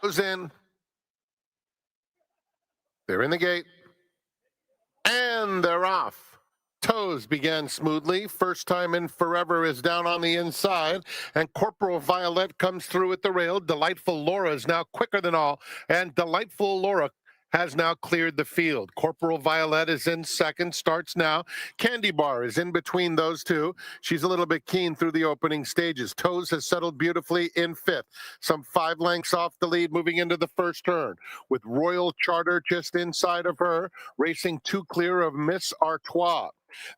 Goes in. They're in the gate. And they're off. Toes began smoothly. First time in forever is down on the inside. And Corporal Violet comes through at the rail. Delightful Laura is now quicker than all. And Delightful Laura has now cleared the field. Corporal Violet is in second, starts now. Candy Bar is in between those two. She's a little bit keen through the opening stages. Toes has settled beautifully in fifth. Some 5 lengths off the lead moving into the first turn, with Royal Charter just inside of her, racing 2 clear of Miss Artois.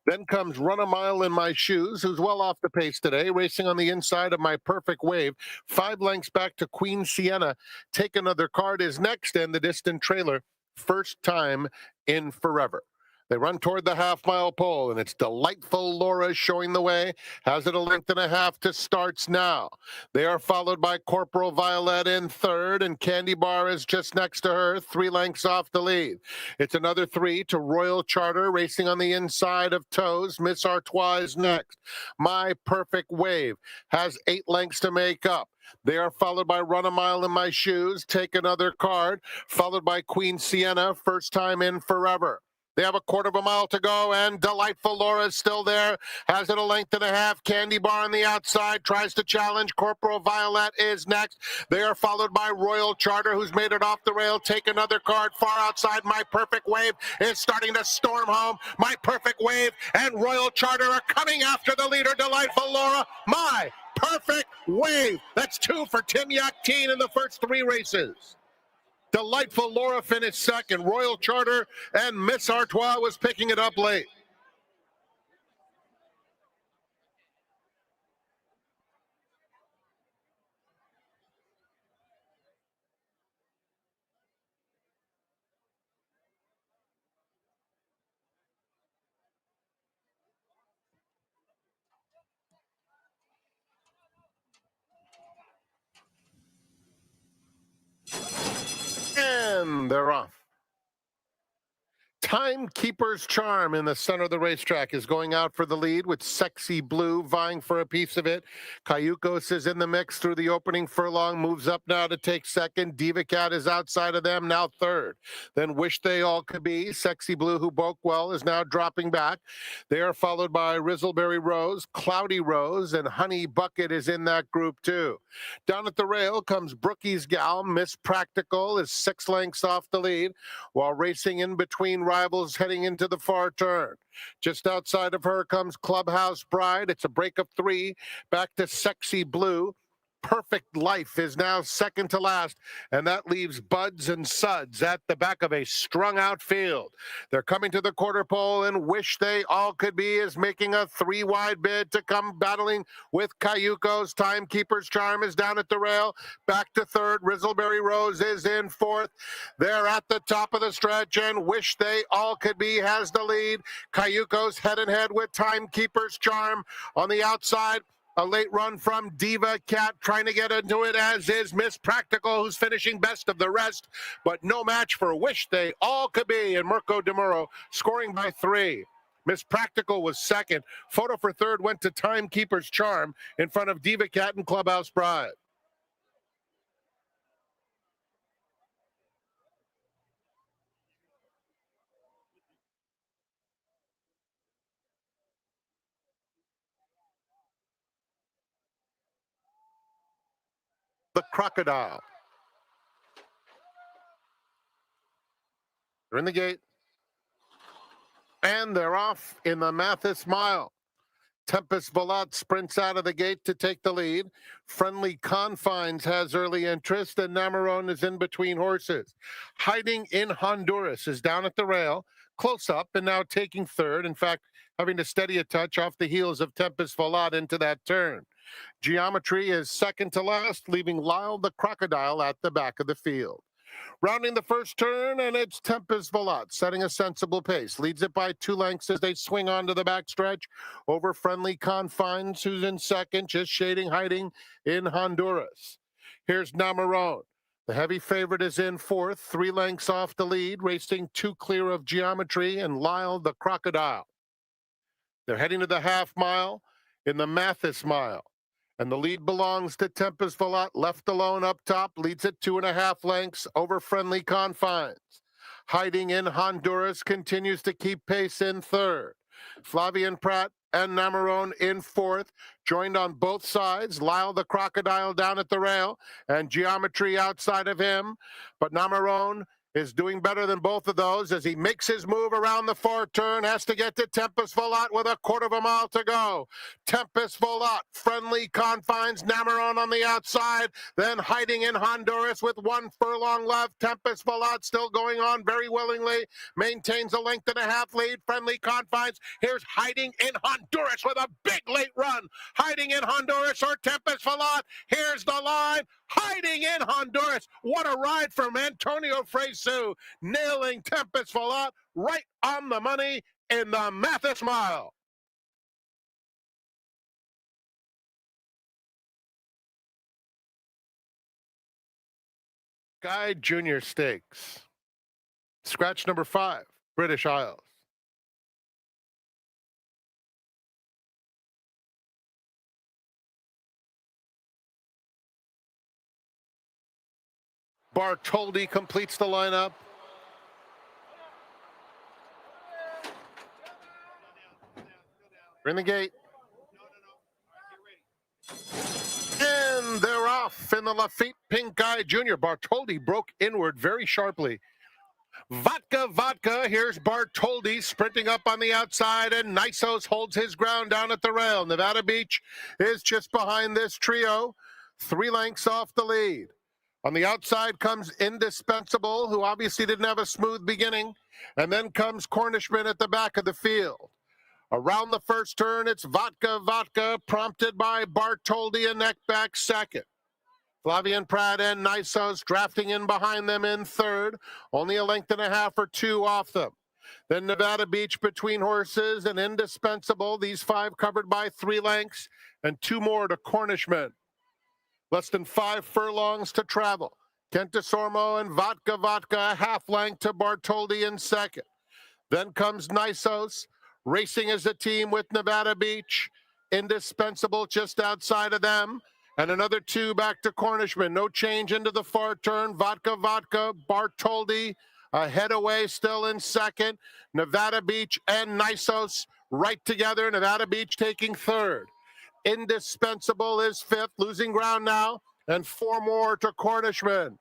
Then comes Run a Mile in My Shoes, who's well off the pace today, racing on the inside of My Perfect Wave. 5 lengths back to Queen Sienna. Take Another Card is next, and the distant trailer, First Time in Forever. They run toward the half-mile pole, and it's Delightful Laura showing the way. Has it a length and a half to starts now. They are followed by Corporal Violet in third, and Candy Bar is just next to her, 3 lengths off the lead. It's another 3 to Royal Charter, racing on the inside of Toes. Miss Artois is next. My Perfect Wave has 8 lengths to make up. They are followed by Run a Mile in My Shoes, Take Another Card, followed by Queen Sienna, First Time in Forever. They have a 1/4 mile to go, and Delightful Laura is still there. Has it a length and a half. Candy Bar on the outside, tries to challenge. Corporal Violet is next. They are followed by Royal Charter, who's made it off the rail. Take Another Card far outside. My Perfect Wave is starting to storm home. My Perfect Wave and Royal Charter are coming after the leader, Delightful Laura. My Perfect Wave. That's 2 for Tim Yakteen in the first 3 races. Delightful Laura finished second. Royal Charter and Miss Artois was picking it up late. And they're off. Timekeeper's Charm in the center of the racetrack is going out for the lead, with Sexy Blue vying for a piece of it. Cayucos is in the mix through the opening furlong, moves up now to take second. Diva Cat is outside of them, now third. Then Wish They All Could Be. Sexy Blue, who broke well, is now dropping back. They are followed by Rizzleberry Rose, Cloudy Rose, and Honey Bucket is in that group too. Down at the rail comes Brookie's Gal. Miss Practical is 6 lengths off the lead, while racing in between rivals heading into the far turn. Just outside of her comes Clubhouse Bride. It's a break of 3. Back to Sexy Blue. Perfect Life is now second to last, and that leaves Buds and Suds at the back of a strung-out field. They're coming to the quarter pole, and Wish They All Could Be is making a 3-wide bid to come battling with Cayucos. Timekeeper's Charm is down at the rail. Back to third. Rizzleberry Rose is in fourth. They're at the top of the stretch, and Wish They All Could Be has the lead. Cayucos head-and-head with Timekeeper's Charm on the outside. A late run from Diva Cat trying to get into it, as is Miss Practical, who's finishing best of the rest, but no match for Wish They All Could Be, and Mirko DeMuro scoring by 3. Miss Practical was second. Photo for third went to Timekeeper's Charm in front of Diva Cat and Clubhouse Bride. The Crocodile. They're in the gate. And they're off in the Matthysse Mile. Tempest Volat sprints out of the gate to take the lead. Friendly Confines has early interest, and Namarone is in between horses. Hiding in Honduras is down at the rail, close up, and now taking third. In fact, having to steady a touch off the heels of Tempest Volat into that turn. Geometry is second to last, leaving Lyle the Crocodile at the back of the field. Rounding the first turn, and it's Tempest Volat setting a sensible pace. Leads it by 2 lengths as they swing onto the backstretch over Friendly Confines, who's in second, just shading Hiding in Honduras. Here's Namarone. The heavy favorite is in fourth, 3 lengths off the lead, racing 2 clear of Geometry and Lyle the Crocodile. They're heading to the half mile in the Matthysse Mile. And the lead belongs to Tempest Volat, left alone up top, leads at 2.5 lengths over Friendly Confines. Hiding in Honduras continues to keep pace in third. Flavian Pratt and Namarone in fourth, joined on both sides. Lyle the Crocodile down at the rail, and Geometry outside of him. But Namarone is doing better than both of those as he makes his move around the far turn, has to get to Tempest Volat with 1/4 mile to go. Tempest Volat, Friendly Confines, Namarone on the outside, then Hiding in Honduras with 1 furlong left. Tempest Volat still going on very willingly, maintains a 1.5 length lead. Friendly Confines, here's Hiding in Honduras with a big late run. Hiding in Honduras or Tempest Volat, here's the line. Hiding in Honduras. What a ride from Antonio Fresu, nailing Tempest Volat right on the money in the Matthysse Mile. Pincay Jr. Stakes. Scratch number 5, British Isles. Bartoldi completes the lineup. We're in the gate. And they're off in the Lefit Pincay Jr. Bartoldi broke inward very sharply. Vodka, here's Bartoldi sprinting up on the outside, and Nisos holds his ground down at the rail. Nevada Beach is just behind this trio, 3 lengths off the lead. On the outside comes Indispensable, who obviously didn't have a smooth beginning, and then comes Cornishman at the back of the field. Around the first turn, it's Vodka, prompted by Bartoldi, a neck back second. Flavian Pratt and Nisos drafting in behind them in third, only a 1.5 lengths or 2 off them. Then Nevada Beach between horses and Indispensable, these 5 covered by 3 lengths, and 2 more to Cornishman. Less than 5 furlongs to travel. Kentasormo and Vodka, a 1/2 length to Bartoldi in second. Then comes Nisos, racing as a team with Nevada Beach. Indispensable just outside of them. And another 2 back to Cornishman. No change into the far turn. Vodka, Bartoldi ahead away still in second. Nevada Beach and Nisos right together. Nevada Beach taking third. Indispensable is fifth, losing ground now. And 4 more to Cornishman.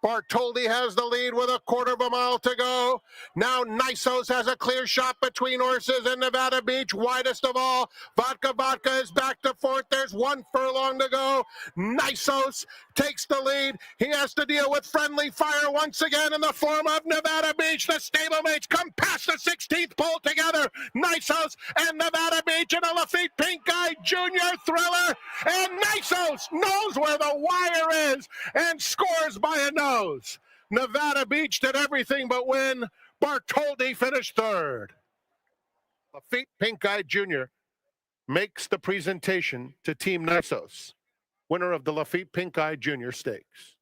Bartoldi has the lead with 1/4 mile to go. Now Nisos has a clear shot between horses and Nevada Beach, widest of all. Vodka is back to fourth. There's 1 furlong to go. Nisos takes the lead. He has to deal with friendly fire once again in the form of Nevada Beach. The stablemates come past the 16th pole together. Nisos and Nevada Beach in a Lefit Pincay Jr. thriller. And Nisos knows where the wire is and scores by a nose. Nevada Beach did everything but win. Bartoldi finished third. Lefit Pincay Jr. makes the presentation to Team Nisos, winner of the Lefit Pincay Jr. Stakes.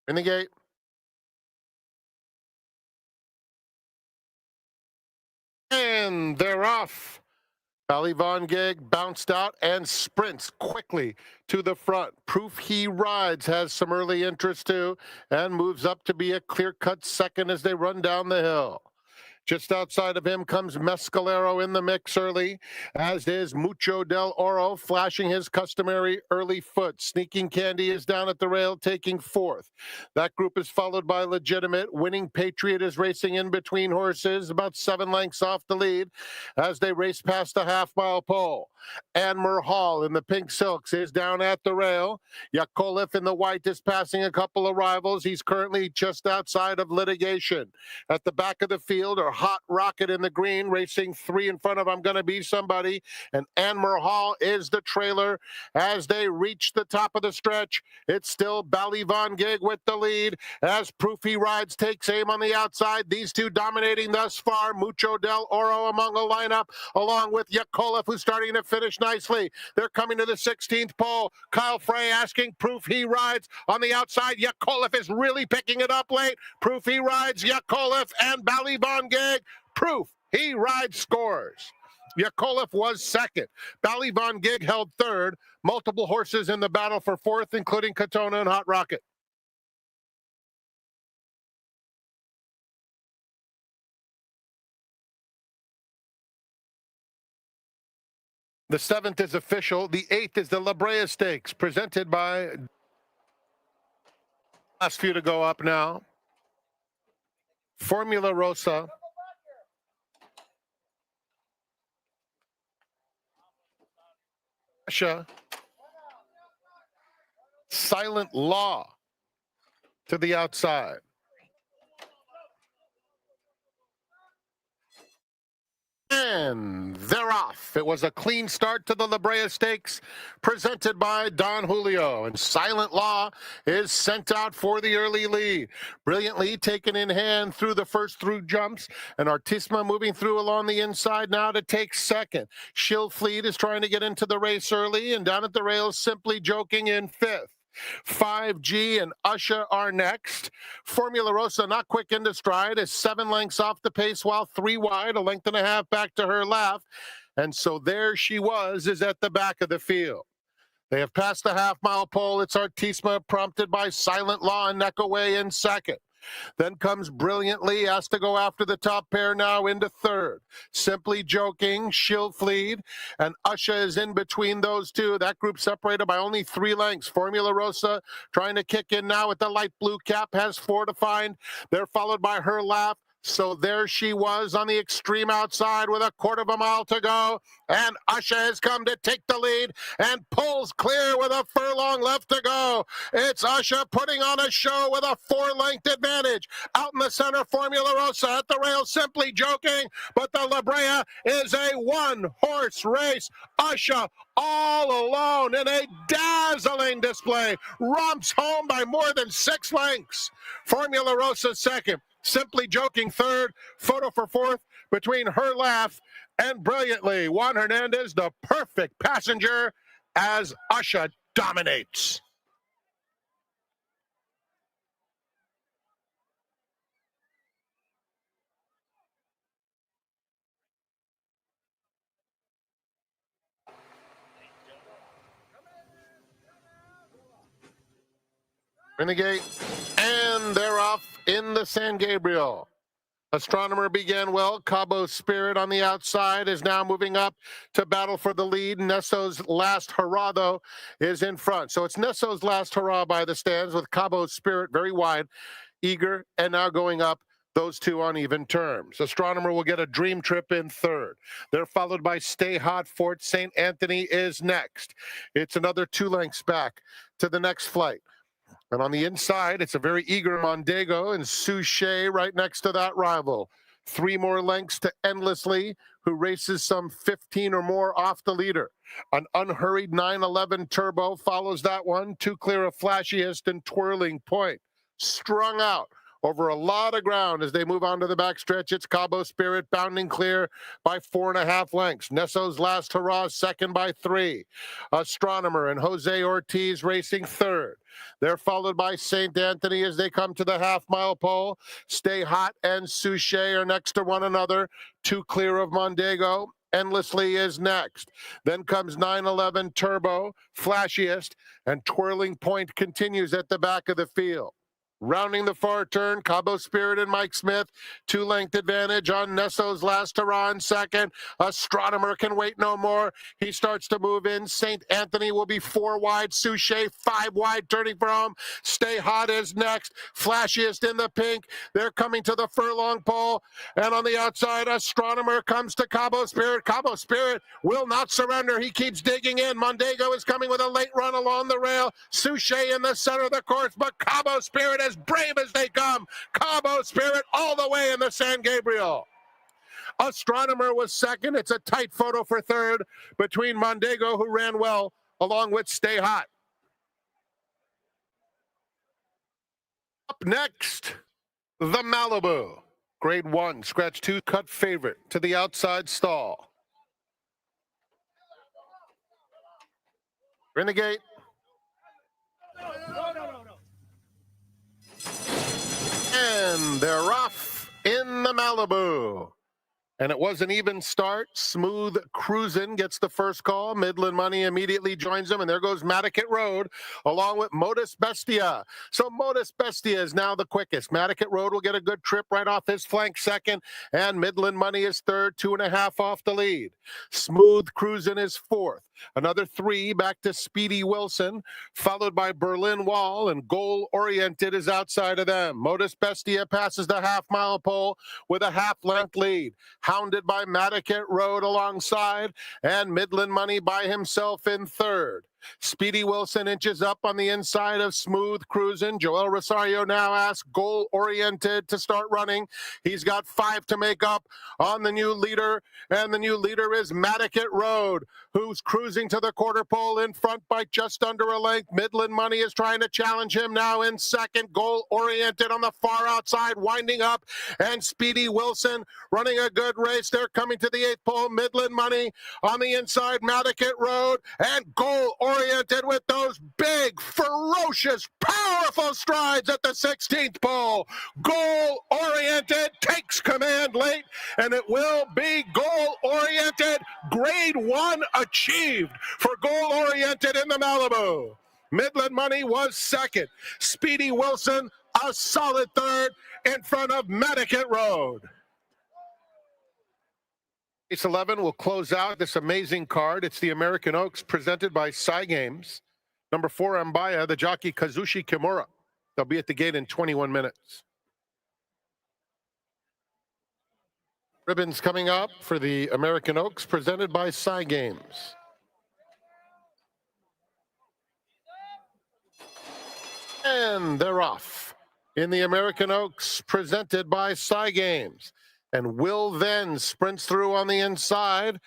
In the gate. And they're off. Ballyvongig bounced out and sprints quickly to the front. Proof He Rides has some early interest too and moves up to be a clear-cut second as they run down the hill. Just outside of him comes Mescalero in the mix early, as is Mucho del Oro, flashing his customary early foot. Sneaking Candy is down at the rail, taking fourth. That group is followed by Legitimate. Winning Patriot is racing in between horses, about 7 lengths off the lead, as they race past the half-mile pole. Anmer Hall in the pink silks is down at the rail. Yakolev in the white is passing a couple of rivals. He's currently just outside of Litigation. At the back of the field are Hot Rocket in the green, racing 3 in front of I'm Gonna Be Somebody. And Anmer Hall is the trailer as they reach the top of the stretch. It's still Ballyvongig with the lead as Proof He Rides takes aim on the outside. These two dominating thus far. Mucho del Oro among the lineup, along with Yakolev, who's starting to finish nicely. They're coming to the 16th pole. Kyle Frey asking Proof He Rides on the outside. Yakolev is really picking it up late. Proof He Rides, Yakolev, and Ballyvongig. Proof He Rides scores. Yakolev was second. Bally Von Gig held third. Multiple horses in the battle for fourth, including Katona and Hot Rocket. The 7th is official. The 8th is the Labraa Stakes, presented by... Last few to go up now. Formula Rosa. Silent Law to the outside. And they're off. It was a clean start to the Labraa Stakes, presented by Don Julio. And Silent Law is sent out for the early lead. Brilliantly taken in hand through the first through jumps. And Matthysse Mile moving through along the inside now to take second. Shield Fleet is trying to get into the race early. And down at the rails, Simply Joking in fifth. 5G and Usher are next. Formula Rosa not quick into stride, is 7 lengths off the pace while 3 wide, a length and a half back to her left. And so there she was, is at the back of the field. They have passed the half-mile pole. It's Matthysse Mile prompted by Silent Law and neck away in second. Then comes Brilliantly, has to go after the top pair now into third. Simply Joking, Shield Fleet, and Usher is in between those two. That group separated by only 3 lengths. Formula Rosa trying to kick in now with the light blue cap, has 4 to find. They're followed by Her Laugh. So there she was on the extreme outside with a quarter of a mile to go. And Usher has come to take the lead and pulls clear with a furlong left to go. It's Usher putting on a show with a 4-length advantage. Out in the center, Formula Rosa at the rail, Simply Joking. But the Labraa is a 1-horse race. Usher all alone in a dazzling display. Romps home by more than 6 lengths. Formula Rosa second. Simply Joking third, photo for fourth between Her Laugh and Brilliantly. Juan Hernandez, the perfect passenger as Usher dominates. Renegade, and they're off in the San Gabriel. Astronomer began well. Cabo Spirit on the outside is now moving up to battle for the lead. Nesso's Last Hurrah, though, is in front. So it's Nesso's Last Hurrah by the stands with Cabo Spirit very wide, eager, and now going up. Those two on even terms. Astronomer will get a Dream Trip in third. They're followed by Stay Hot. Fort St. Anthony is next. It's another 2 lengths back to the next flight. And on the inside, it's a very eager Mondego and Suchet right next to that rival. 3 more lengths to Endlessly, who races some 15 or more off the leader. An unhurried 911 Turbo follows that one. 2 clear of Flashiest and Twirling Point. Strung out over a lot of ground as they move on to the backstretch. It's Cabo Spirit bounding clear by 4.5 lengths. Nesso's Last Hurrah second by 3. Astronomer and Jose Ortiz racing third. They're followed by St. Anthony as they come to the half-mile pole. Stay Hot and Suchet are next to one another. 2 clear of Mondego. Endlessly is next. Then comes 911 Turbo, Flashiest, and Twirling Point continues at the back of the field. Rounding the far turn, Cabo Spirit and Mike Smith. 2-length advantage on Nesso's Last Hurrah in second. Astronomer can wait no more. He starts to move in. St. Anthony will be 4 wide. Suchet 5 wide, turning for home. Stay Hot is next. Flashiest in the pink. They're coming to the furlong pole. And on the outside, Astronomer comes to Cabo Spirit. Cabo Spirit will not surrender. He keeps digging in. Mondego is coming with a late run along the rail. Suchet in the center of the course, but Cabo Spirit as brave as they come. Cabo Spirit all the way in the San Gabriel. Astronomer was second. It's a tight photo for third between Mondego, who ran well, along with Stay Hot. Up next, the Malibu. Grade 1, scratch 2, cut favorite to the outside stall. Renegade. And they're off in the Malibu. And it was an even start. Smooth Cruisin' gets the first call. Midland Money immediately joins him, and there goes Mattysse Road along with Modus Bestia. So Modus Bestia is now the quickest. Mattysse Road will get a good trip right off his flank second, and Midland Money is third, 2.5 off the lead. Smooth Cruisin' is fourth. Another 3 back to Speedy Wilson, followed by Berlin Wall, and Goal Oriented is outside of them. Modus Bestia passes the half-mile pole with a half-length lead, hounded by Mattysse Road alongside, and Midland Money by himself in third. Speedy Wilson inches up on the inside of Smooth Cruisin'. Joel Rosario now asks Goal Oriented to start running. He's got 5 to make up on the new leader, and the new leader is Mattysse Road, who's cruising to the quarter pole in front by just under a length. Midland Money is trying to challenge him now in second. Goal Oriented on the far outside, winding up, and Speedy Wilson running a good race. They're coming to the 8th pole. Midland Money on the inside, Mattysse Road, and Goal Oriented with those big, ferocious, powerful strides at the 16th pole. Goal Oriented takes command late, and it will be Goal Oriented. Grade 1 achieved for Goal Oriented in the Malibu. Midland Money was second. Speedy Wilson a solid third in front of Mattysse Road. Race 11 will close out this amazing card. It's the American Oaks presented by Cy Games. Number 4, Mbaya, the jockey Kazushi Kimura. They'll be at the gate in 21 minutes. Ribbons coming up for the American Oaks presented by Cy Games. And they're off in the American Oaks presented by Cy Games. And Will then sprints through on the inside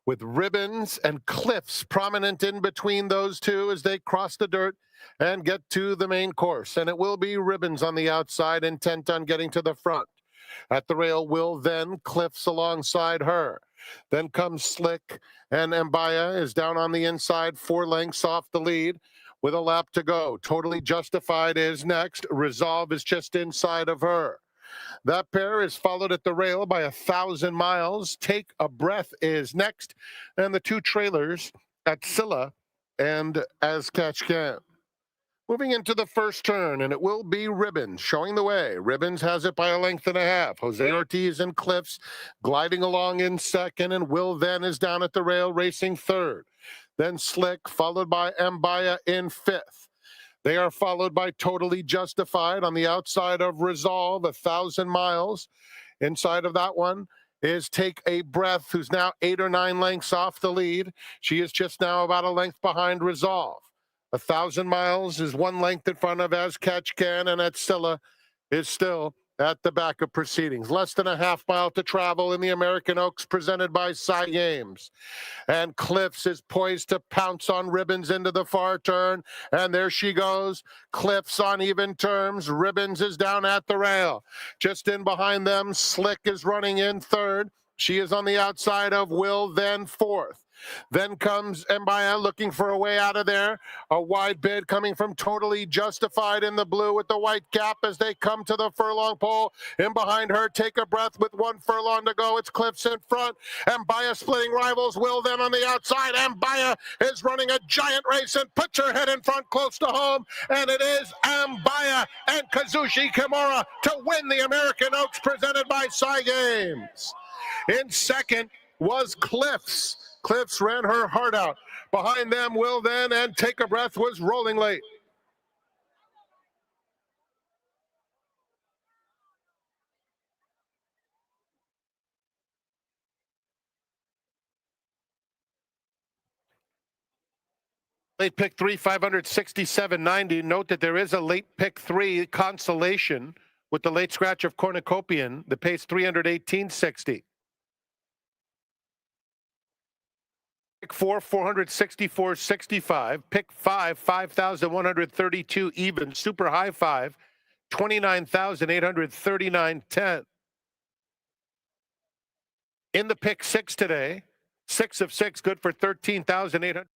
with Ribbons and Cliffs prominent in between those two as they cross the dirt and get to the main course. And it will be Ribbons on the outside, intent on getting to the front. At the rail, Will then Cliffs alongside her. Then comes Slick, and Mbaya is down on the inside, 4 lengths off the lead with a lap to go. Totally Justified is next. Resolve is just inside of her. That pair is followed at the rail by 1,000 Miles. Take a Breath is next. And the 2 trailers at Scylla and As Catch Can. Moving into the first turn, and it will be Ribbons showing the way. Ribbons has it by 1.5 lengths. Jose Ortiz and Cliffs gliding along in second, and Will then is down at the rail racing third. Then Slick, followed by Mbaya in 5th. They are followed by Totally Justified on the outside of Resolve, 1,000 Miles. Inside of that one is Take a Breath, who's now 8 or 9 lengths off the lead. She is just now about a length behind Resolve. 1,000 Miles is 1 length in front of As Catch Can, and at Scylla is still at the back of proceedings. Less than a half mile to travel in the American Oaks presented by Cy Games. And Cliffs is poised to pounce on Ribbons into the far turn. And there she goes. Cliffs on even terms. Ribbons is down at the rail. Just in behind them, Slick is running in third. She is on the outside of Will, then 4th. Then comes Mbaya looking for a way out of there. A wide bid coming from Totally Justified in the blue with the white cap as they come to the furlong pole. In behind her, Take a Breath with 1 furlong to go. It's Cliffs in front. Mbaya splitting rivals. Will then on the outside. Mbaya is running a giant race and puts her head in front close to home. And it is Mbaya and Kazushi Kimura to win the American Oaks presented by Cy Games. In second was Cliffs. Cliffs ran her heart out. Behind them, Will then and Take a Breath was rolling late. Late pick 3, 567.90. Note that there is a late pick 3 consolation with the late scratch of Cornucopian that pays 318.60. Pick 4, 464.65. Pick 5, 5,132 even. Super high 5, 29,839.10. In the pick 6 today, 6 of 6, good for 13,800.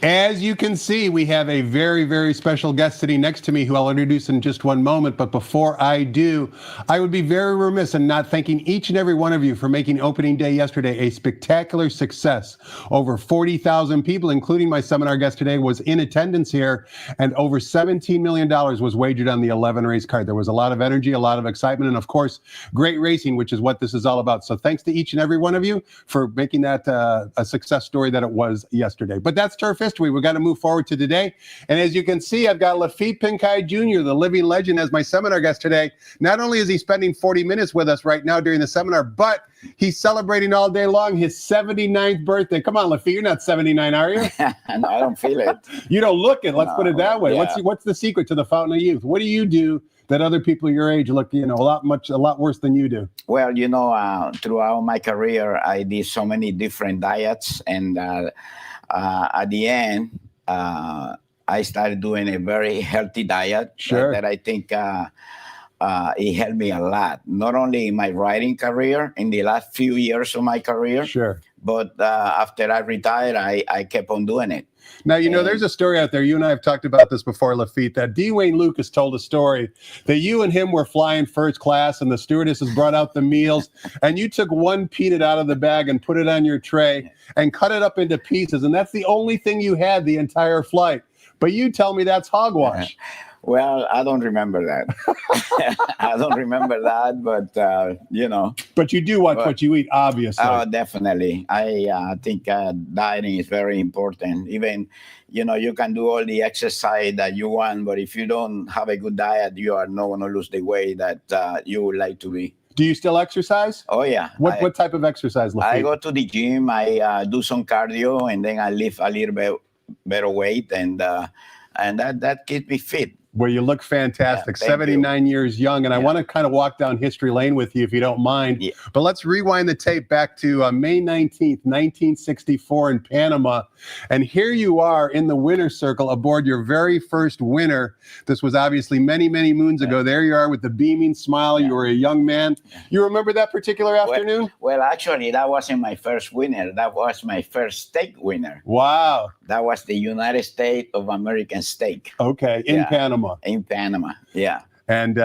As you can see, we have a very, very special guest sitting next to me who I'll introduce in just one moment. But before I do, I would be very remiss in not thanking each and every one of you for making opening day yesterday a spectacular success. Over 40,000 people, including my seminar guest today, was in attendance here, and over $17 million was wagered on the 11 race card. There was a lot of energy, a lot of excitement, and of course, great racing, which is what this is all about. So thanks to each and every one of you for making that a success story that it was yesterday. But that's turf history. We've got to move forward to today. And as you can see, I've got Lefit Pincay Jr., the living legend, as my seminar guest today. Not only is he spending 40 minutes with us right now during the seminar, but he's celebrating all day long his 79th birthday. Come on, Lefit, you're not 79, are you? No, I don't feel it. You don't look it. Let's put it that way. Yeah. What's the secret to the fountain of youth? What do you do that other people your age look, a lot worse than you do? Well, throughout my career, I did so many different diets, and at the end, I started doing a very healthy diet. Sure. That I think it helped me a lot, not only in my riding career, in the last few years of my career, Sure. but after I retired, I kept on doing it. Now, there's a story out there. You and I have talked about this before, Laffit, that D. Wayne Lucas told a story that you and him were flying first class and the stewardesses brought out the meals and you took one peanut out of the bag and put it on your tray and cut it up into pieces. And that's the only thing you had the entire flight. But you tell me that's hogwash. Well, I don't remember that. I don't remember that, but But you do watch what you eat, obviously. Oh, definitely. I think dieting is very important. Even, you can do all the exercise that you want, but if you don't have a good diet, you are not going to lose the weight that you would like to be. Do you still exercise? Oh, yeah. What type of exercise, Laffit? I go to the gym. I do some cardio, and then I lift a little bit better weight, and that keeps me fit. Well, you look fantastic, 79 years young, and I want to kind of walk down history lane with you, if you don't mind. Yeah. But let's rewind the tape back to May 19th, 1964 in Panama. And here you are in the winner's circle aboard your very first winner. This was obviously many, many moons ago. There you are with the beaming smile. You were a young man. You remember that particular afternoon? Well, actually, that wasn't my first winner. That was my first stake winner. Wow. That was the United States of American Stake. Okay, in Panama. In Panama, yeah. And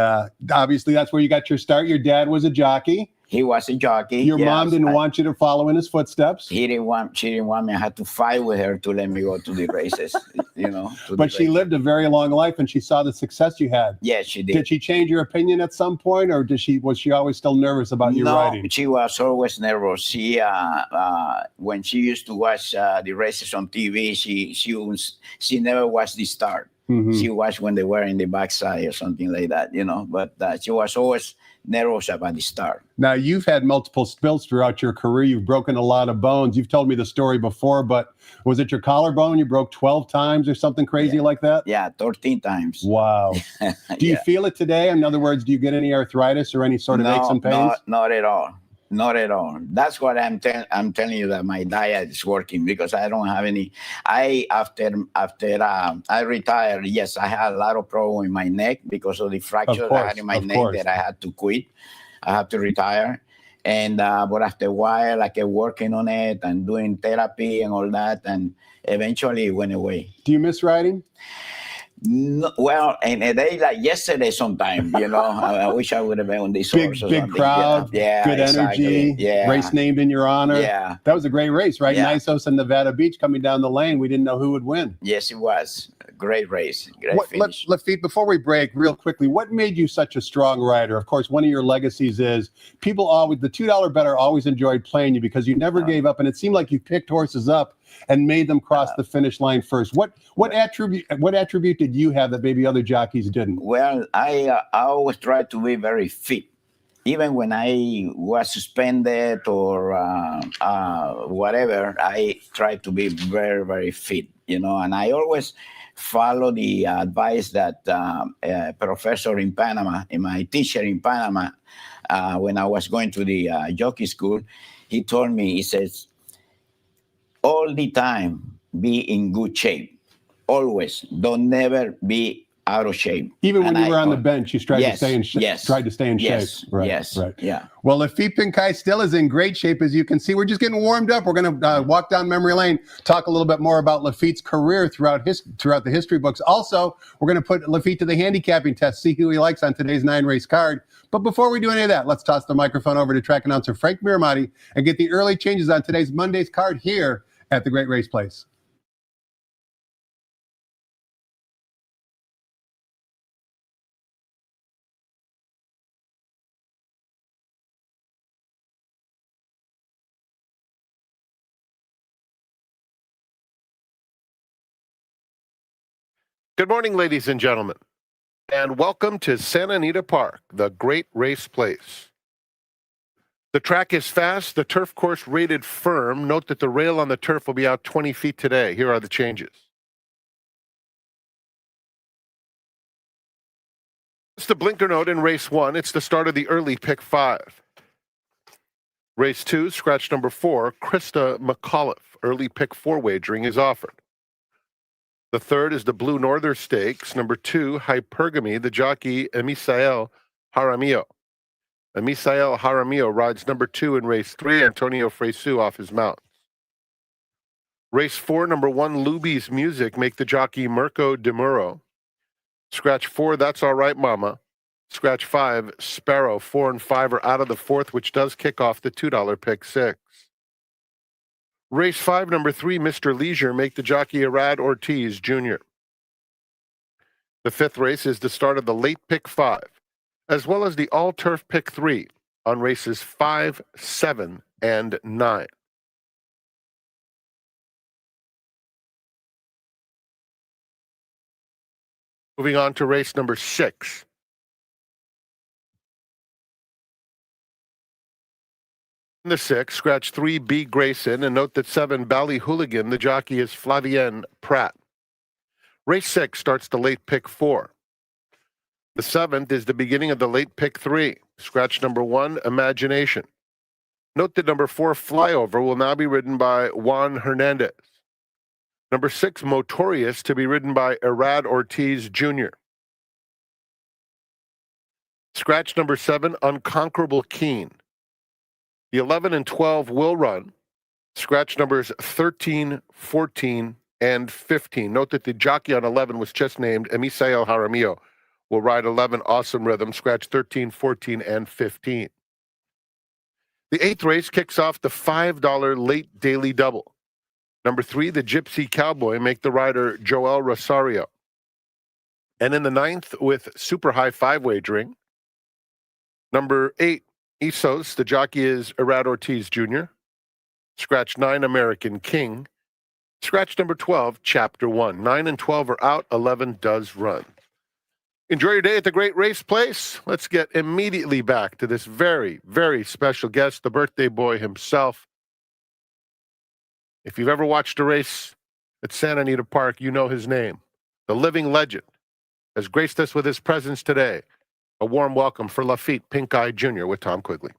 obviously that's where you got your start. Your dad was a jockey. He was a jockey. Your mom didn't want you to follow in his footsteps. She didn't want me. I had to fight with her to let me go to the races, But she lived a very long life and she saw the success you had. Yes, she did. Did she change your opinion at some point, or was she always still nervous about you riding? No, she was always nervous. She when she used to watch the races on TV, she never watched the start. Mm-hmm. She watched when they were in the backside or something like that, But she was always nervous about the start. Now, you've had multiple spills throughout your career. You've broken a lot of bones. You've told me the story before, but was it your collarbone you broke 12 times or something crazy like that? Yeah, 13 times. Wow. Do you feel it today? In other words, do you get any arthritis or any sort of aches and pains? Not at all. Not at all. That's what I'm telling you, that my diet is working, because I don't have any. After I retired, yes, I had a lot of problem in my neck because of the fracture I had in my neck that I had to quit. I had to retire. And but after a while, I kept working on it and doing therapy and all that, and eventually it went away. Do you miss riding? No, well, and a day like yesterday, sometime, I wish I would have been on this horse. Big crowd, good energy, race named in your honor. Yeah, that was a great race, right? Yeah. Nisos and Nevada Beach coming down the lane. We didn't know who would win. Yes, it was a great race. Great finish. Lefit, before we break, real quickly, what made you such a strong rider? Of course, one of your legacies is the $2 bettor always enjoyed playing you because you never gave up, and it seemed like you picked horses up and made them cross the finish line first. What attribute did you have that maybe other jockeys didn't? Well, I always tried to be very fit. Even when I was suspended or whatever, I tried to be very, very fit, and I always follow the advice that a professor in Panama, my teacher in Panama, when I was going to the jockey school, he told me, he says, all the time, be in good shape. Always. Don't never be out of shape. Even when And you were on the bench, you tried to yes, stay in yes, tried to stay in yes, shape. Right, yes, right. yeah. Well, Lefit Pincay still is in great shape, as you can see. We're just getting warmed up. We're going to walk down memory lane, talk a little bit more about Lafit's career throughout the history books. Also, we're going to put Lafit to the handicapping test, see who he likes on today's 9-race card. But before we do any of that, let's toss the microphone over to track announcer Frank Miramati and get the early changes on today's Monday's card here at the Great Race Place. Good morning, ladies and gentlemen, and welcome to Santa Anita Park, the Great Race Place. The track is fast, the turf course rated firm. Note that the rail on the turf will be out 20 feet today. Here are the changes. It's the blinker note in race 1. It's the start of the early pick 5. Race 2, scratch number 4, Krista McAuliffe. Early pick 4 wagering is offered. The third is the Blue Northern Stakes. Number 2, Hypergamy, the jockey Emisael Jaramillo. Emisael Jaramillo rides number 2 in race 3, Antonio Fresu off his mount. Race 4, number 1, Luby's Music, make the jockey Mirko de Muro. Scratch 4, That's All Right Mama. Scratch 5, Sparrow. 4 and 5 are out of the 4th, which does kick off the $2 pick 6. Race 5, number 3, Mr. Leisure, make the jockey Arad Ortiz Jr. The 5th race is the start of the late pick 5, as well as the all-turf pick 3 on races 5, 7, and 9. Moving on to race number 6. In the 6, scratch 3, B. Grayson, and note that 7, Bally Hooligan, the jockey is Flavien Pratt. Race 6 starts the late pick 4. The 7th is the beginning of the late pick 3. Scratch number 1, Imagination. Note that number 4, Flyover, will now be ridden by Juan Hernandez. Number 6, Motorious, to be ridden by Arad Ortiz Jr. Scratch number 7, Unconquerable Keen. The 11 and 12 will run. Scratch numbers 13, 14, and 15. Note that the jockey on 11 was just named Emisael Jaramillo. Will ride 11, Awesome Rhythm. Scratch 13, 14, and 15. The 8th race kicks off the $5 late daily double. Number 3, the Gypsy Cowboy, make the rider Joel Rosario. And in the 9th, with super high 5 wagering, number 8, Isos, the jockey is Arad Ortiz Jr. Scratch 9, American King. Scratch number 12, Chapter 1. 9 and 12 are out, 11 does run. Enjoy your day at the Great Race Place. Let's get immediately back to this very, very special guest, the birthday boy himself. If you've ever watched a race at Santa Anita Park, you know his name. The living legend has graced us with his presence today. A warm welcome for Lefit Pincay Jr. with Tom Quigley.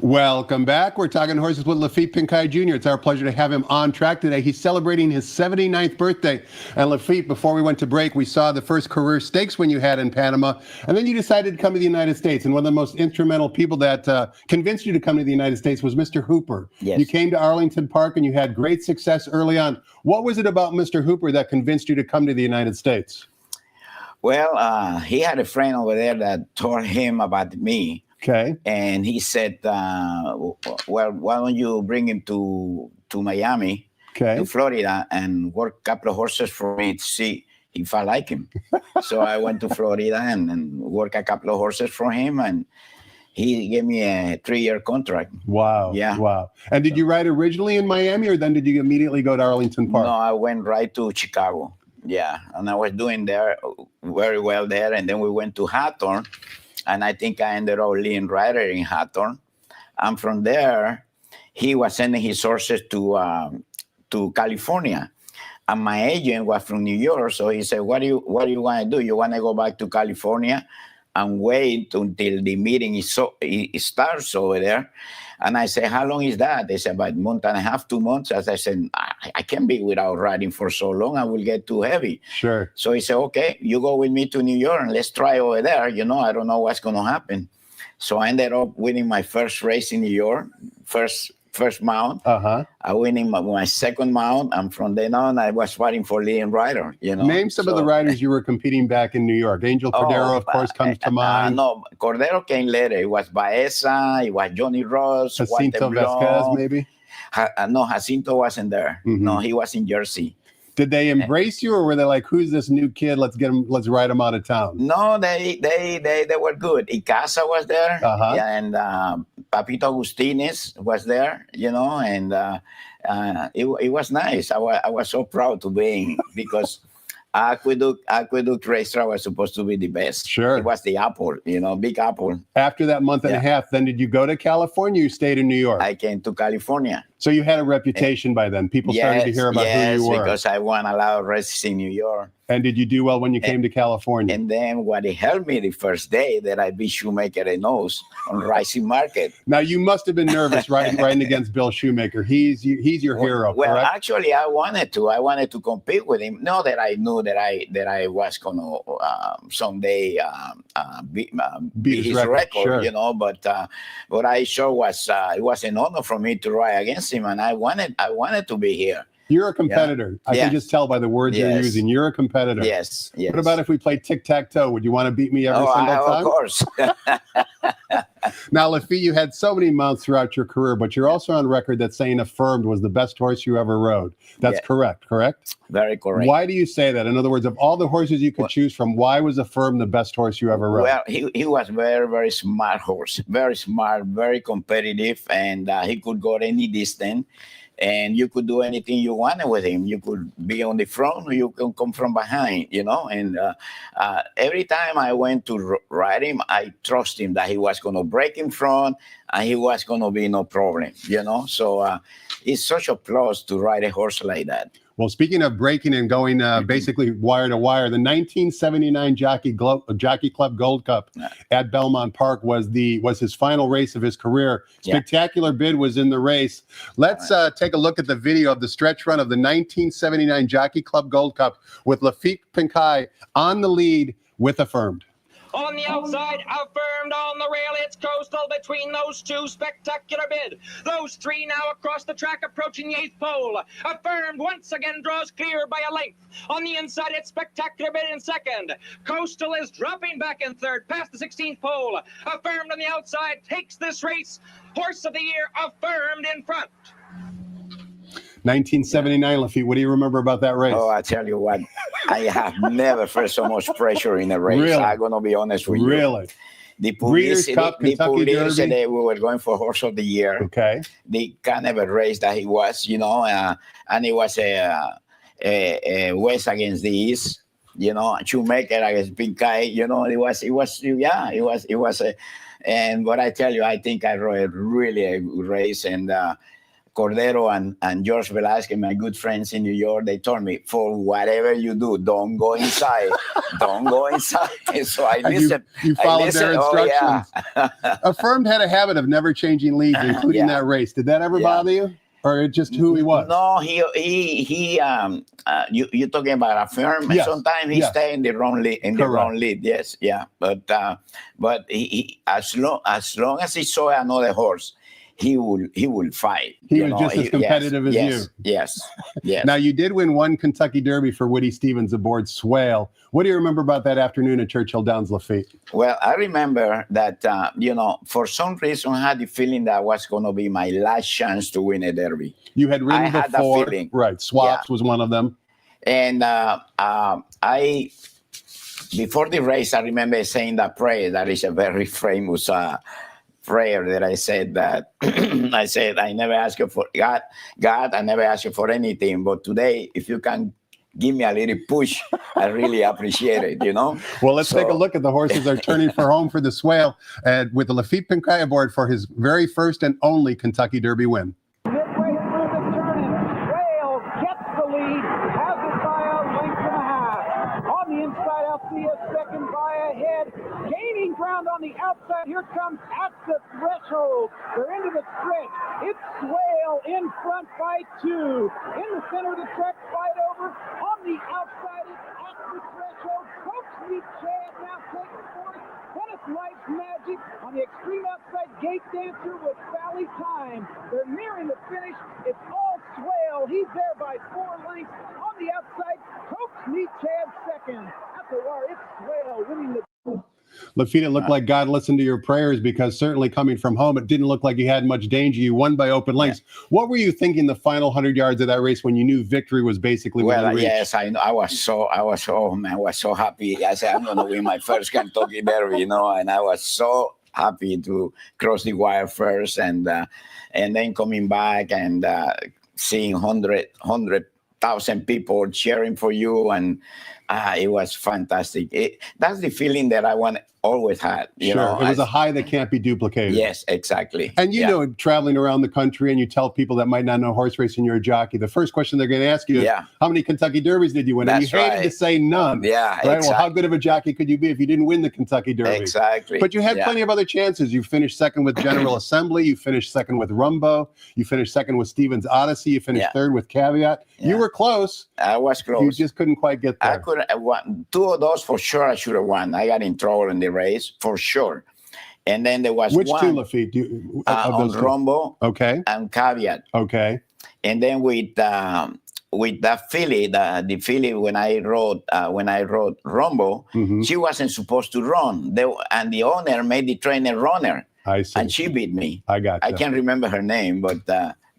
Welcome back. We're talking horses with Lefit Pincay Jr. It's our pleasure to have him on track today. He's celebrating his 79th birthday. And Lefit, before we went to break, we saw the first career stakes win you had in Panama, and then you decided to come to the United States. And one of the most instrumental people that convinced you to come to the United States was Mr. Hooper. Yes. You came to Arlington Park and you had great success early on. What was it about Mr. Hooper that convinced you to come to the United States? Well, he had a friend over there that told him about me. Okay. And he said, well, why don't you bring him to Miami, to Florida, and work a couple of horses for me to see if I like him. So I went to Florida and worked a couple of horses for him, and he gave me a 3-year contract. Wow. Yeah. Wow. And did you ride originally in Miami, or then did you immediately go to Arlington Park? No, I went right to Chicago. Yeah. And I was doing there very well there. And then we went to Hawthorne. And I think I ended up leading rider in Hawthorne. And from there, he was sending his horses to California. And my agent was from New York, so he said, what do you want to do? You want to go back to California and wait until the meeting it starts over there? And I said, how long is that? They said, about a month and a half, 2 months. As I said, I can't be without riding for so long. I will get too heavy. Sure. So he said, okay, you go with me to New York and let's try over there. You know, I don't know what's going to happen. So I ended up winning my first race in New York, first mount. I winning my second mount, and from then on, I was fighting for leading rider. You know, name some of the riders you were competing back in New York. Angel Cordero, of course, comes to mind. No, Cordero came later. It was Baeza, it was Johnny Ross, Jacinto Vasquez, maybe. No, Jacinto wasn't there. No, he was in Jersey. Did they embrace you, or were they like, "Who's this new kid? Let's ride him out of town"? No, they were good. Icasa was there, yeah, and Papito Agustines was there, you know, and it was nice. I was so proud to be because Aqueduct Racetrack was supposed to be the best. Sure. It was the apple, you know, big apple. After that month and a half, then did you go to California? You stayed in New York? I came to California. So you had a reputation by then. People started to hear about who you were. Yes, because I won a lot of races in New York. And did you do well when you came to California? And then what it helped me the first day that I beat Shoemaker a nose on Rising Market. Now you must have been nervous riding against Bill Shoemaker. He's your hero. Well, correct? actually, I wanted to compete with him. Not that I knew that I was gonna someday beat his record, sure. You know. But I sure was it was an honor for me to ride against him, and I wanted to be here. You're a competitor. I can just tell by the words you're using. You're a competitor. Yes. What about if we play tic-tac-toe? Would you want to beat me every single time? Of course. Now, Lefit, you had so many mounts throughout your career, but you're also on record that saying Affirmed was the best horse you ever rode. That's correct? Very correct. Why do you say that? In other words, of all the horses you could choose from, why was Affirmed the best horse you ever rode? Well, he was very, very smart horse. Very smart, very competitive, and he could go any distance. And you could do anything you wanted with him. You could be on the front, or you can come from behind, you know. And every time I went to ride him, I trust him that he was going to break in front and he was going to be no problem, you know. So it's such a plus to ride a horse like that. Well, speaking of breaking and going basically wire to wire, the 1979 Jockey Club Gold Cup at Belmont Park was his final race of his career. Spectacular Bid was in the race. Let's take a look at the video of the stretch run of the 1979 Jockey Club Gold Cup with Lefit Pincay on the lead with Affirmed. On the outside, Affirmed on the rail. It's Coastal between those two. Spectacular Bid. Those three now across the track approaching the 8th pole. Affirmed once again draws clear by a length. On the inside, it's Spectacular Bid in second. Coastal is dropping back in third past the 16th pole. Affirmed on the outside takes this race. Horse of the year, Affirmed in front. 1979, Lefit. What do you remember about that race? Oh, I tell you what, I have never felt so much pressure in a race. Really? I'm going to be honest with you. Really? The Breeders' publicity, Cup, Kentucky Derby. We were going for Horse of the Year. Okay. The kind of a race that he was, you know, and it was a West against the East, you know, Shoemaker against Pinkey, you know, it was a, and what I tell you, I think I rode really a good race, and Cordero and George Velasquez, my good friends in New York, they told me, for whatever you do, don't go inside. Don't go inside. So I listened. You followed their instructions. Oh, yeah. Affirmed had a habit of never changing leads, including that race. Did that ever bother you? Or just who he was? No, you're talking about Affirm. Yes. Sometimes he stay in the wrong lead. Yes, yeah. But he as long as he saw another horse, he will fight. He was just as competitive as you. Yes. Now, you did win one Kentucky Derby for Woody Stevens aboard Swale. What do you remember about that afternoon at Churchill Downs, Laffit? Well, I remember that, for some reason, I had the feeling that was going to be my last chance to win a Derby. You had ridden before. Had that feeling. Right. Swaps was one of them. And before the race, I remember saying that prayer. That is a very famous prayer that I said that I said, I never ask you for God, I never ask you for anything. But today, if you can give me a little push, I really appreciate it, Well, let's take a look at the horses are turning for home for the Swale with the Lefit Pincay aboard for his very first and only Kentucky Derby win. Midway through the turning, Swale gets the lead, has it by a length and a half. On the inside, Althea second by a head. Gaining ground on the outside. Here comes at the threshold. They're into the stretch. It's Swale in front by 2. In the center of the track, fight over. On the outside, it's at the threshold. Coach Meet Chad now takes fourth. Then it's Life's Magic. On the extreme outside, Gate Dancer with Sally Time. They're nearing the finish. It's all Swale. He's there by 4 lengths. On the outside, Coach Meet Chad second. At the wire, it's Swale winning the... Laffit, it looked like God listened to your prayers, because certainly coming from home, it didn't look like you had much danger. You won by open lengths. What were you thinking the final 100 yards of that race when you knew victory was basically within reach? Yes, I know. I was so happy. I said, I'm going to win my first Kentucky Derby, and I was so happy to cross the wire first, and then coming back and seeing 100,000 people cheering for you, and it was fantastic. That's the feeling that I always had. You know, it was a high that can't be duplicated. Yes, exactly. And you know, traveling around the country, and you tell people that might not know horse racing, you're a jockey. The first question they're going to ask you is, how many Kentucky Derbies did you win? That's and you hated to say none. Yeah, right. Exactly. Well, how good of a jockey could you be if you didn't win the Kentucky Derby? Exactly. But you had plenty of other chances. You finished second with General Assembly. You finished second with Rumbo. You finished second with Stevens Odyssey. You finished third with Caveat. You were close. I was close. You just couldn't quite get there. I couldn't. Two of those for sure I should have won. I got in trouble in the race for sure. And then there was which one. two, Laffit? On Rumbo. Okay. And Caveat. Okay. And then with that filly, the filly when I rode Rumbo, she wasn't supposed to run. And the owner made the trainer runner. I see. And she beat me. I got you. I can't remember her name, but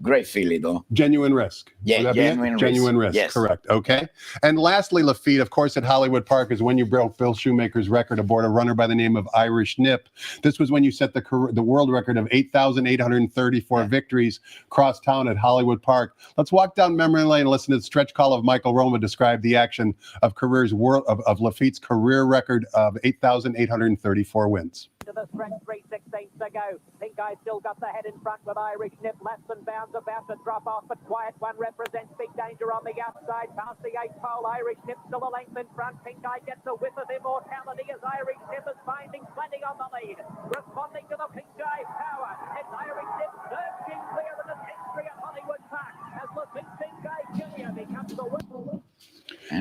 great filly though. Genuine Risk. Yeah, Genuine Risk. Yes. Correct. Okay. And lastly, Laffit, of course, at Hollywood Park is when you broke Bill Shoemaker's record aboard a runner by the name of Irish Nip. This was when you set the world record of 8,834 victories cross town at Hollywood Park. Let's walk down memory lane and listen to the stretch call of Michael Roma describe the action of Laffit's career record of 8,834 wins. To the stretch, 3/16 to go. Pinkey still got the head in front with Irish Nip. Laps and bounds about to drop off, but Quiet One represents big danger on the outside. Past the 8th pole, Irish Nip still a length in front. Pinkey gets a whiff of immortality as Irish Nip is finding plenty on the lead. Responding to the Pinkey power, it's Irish Nip surging clear of the 10th tree at Hollywood Park as Lefit Pincay Jr. becomes the winner.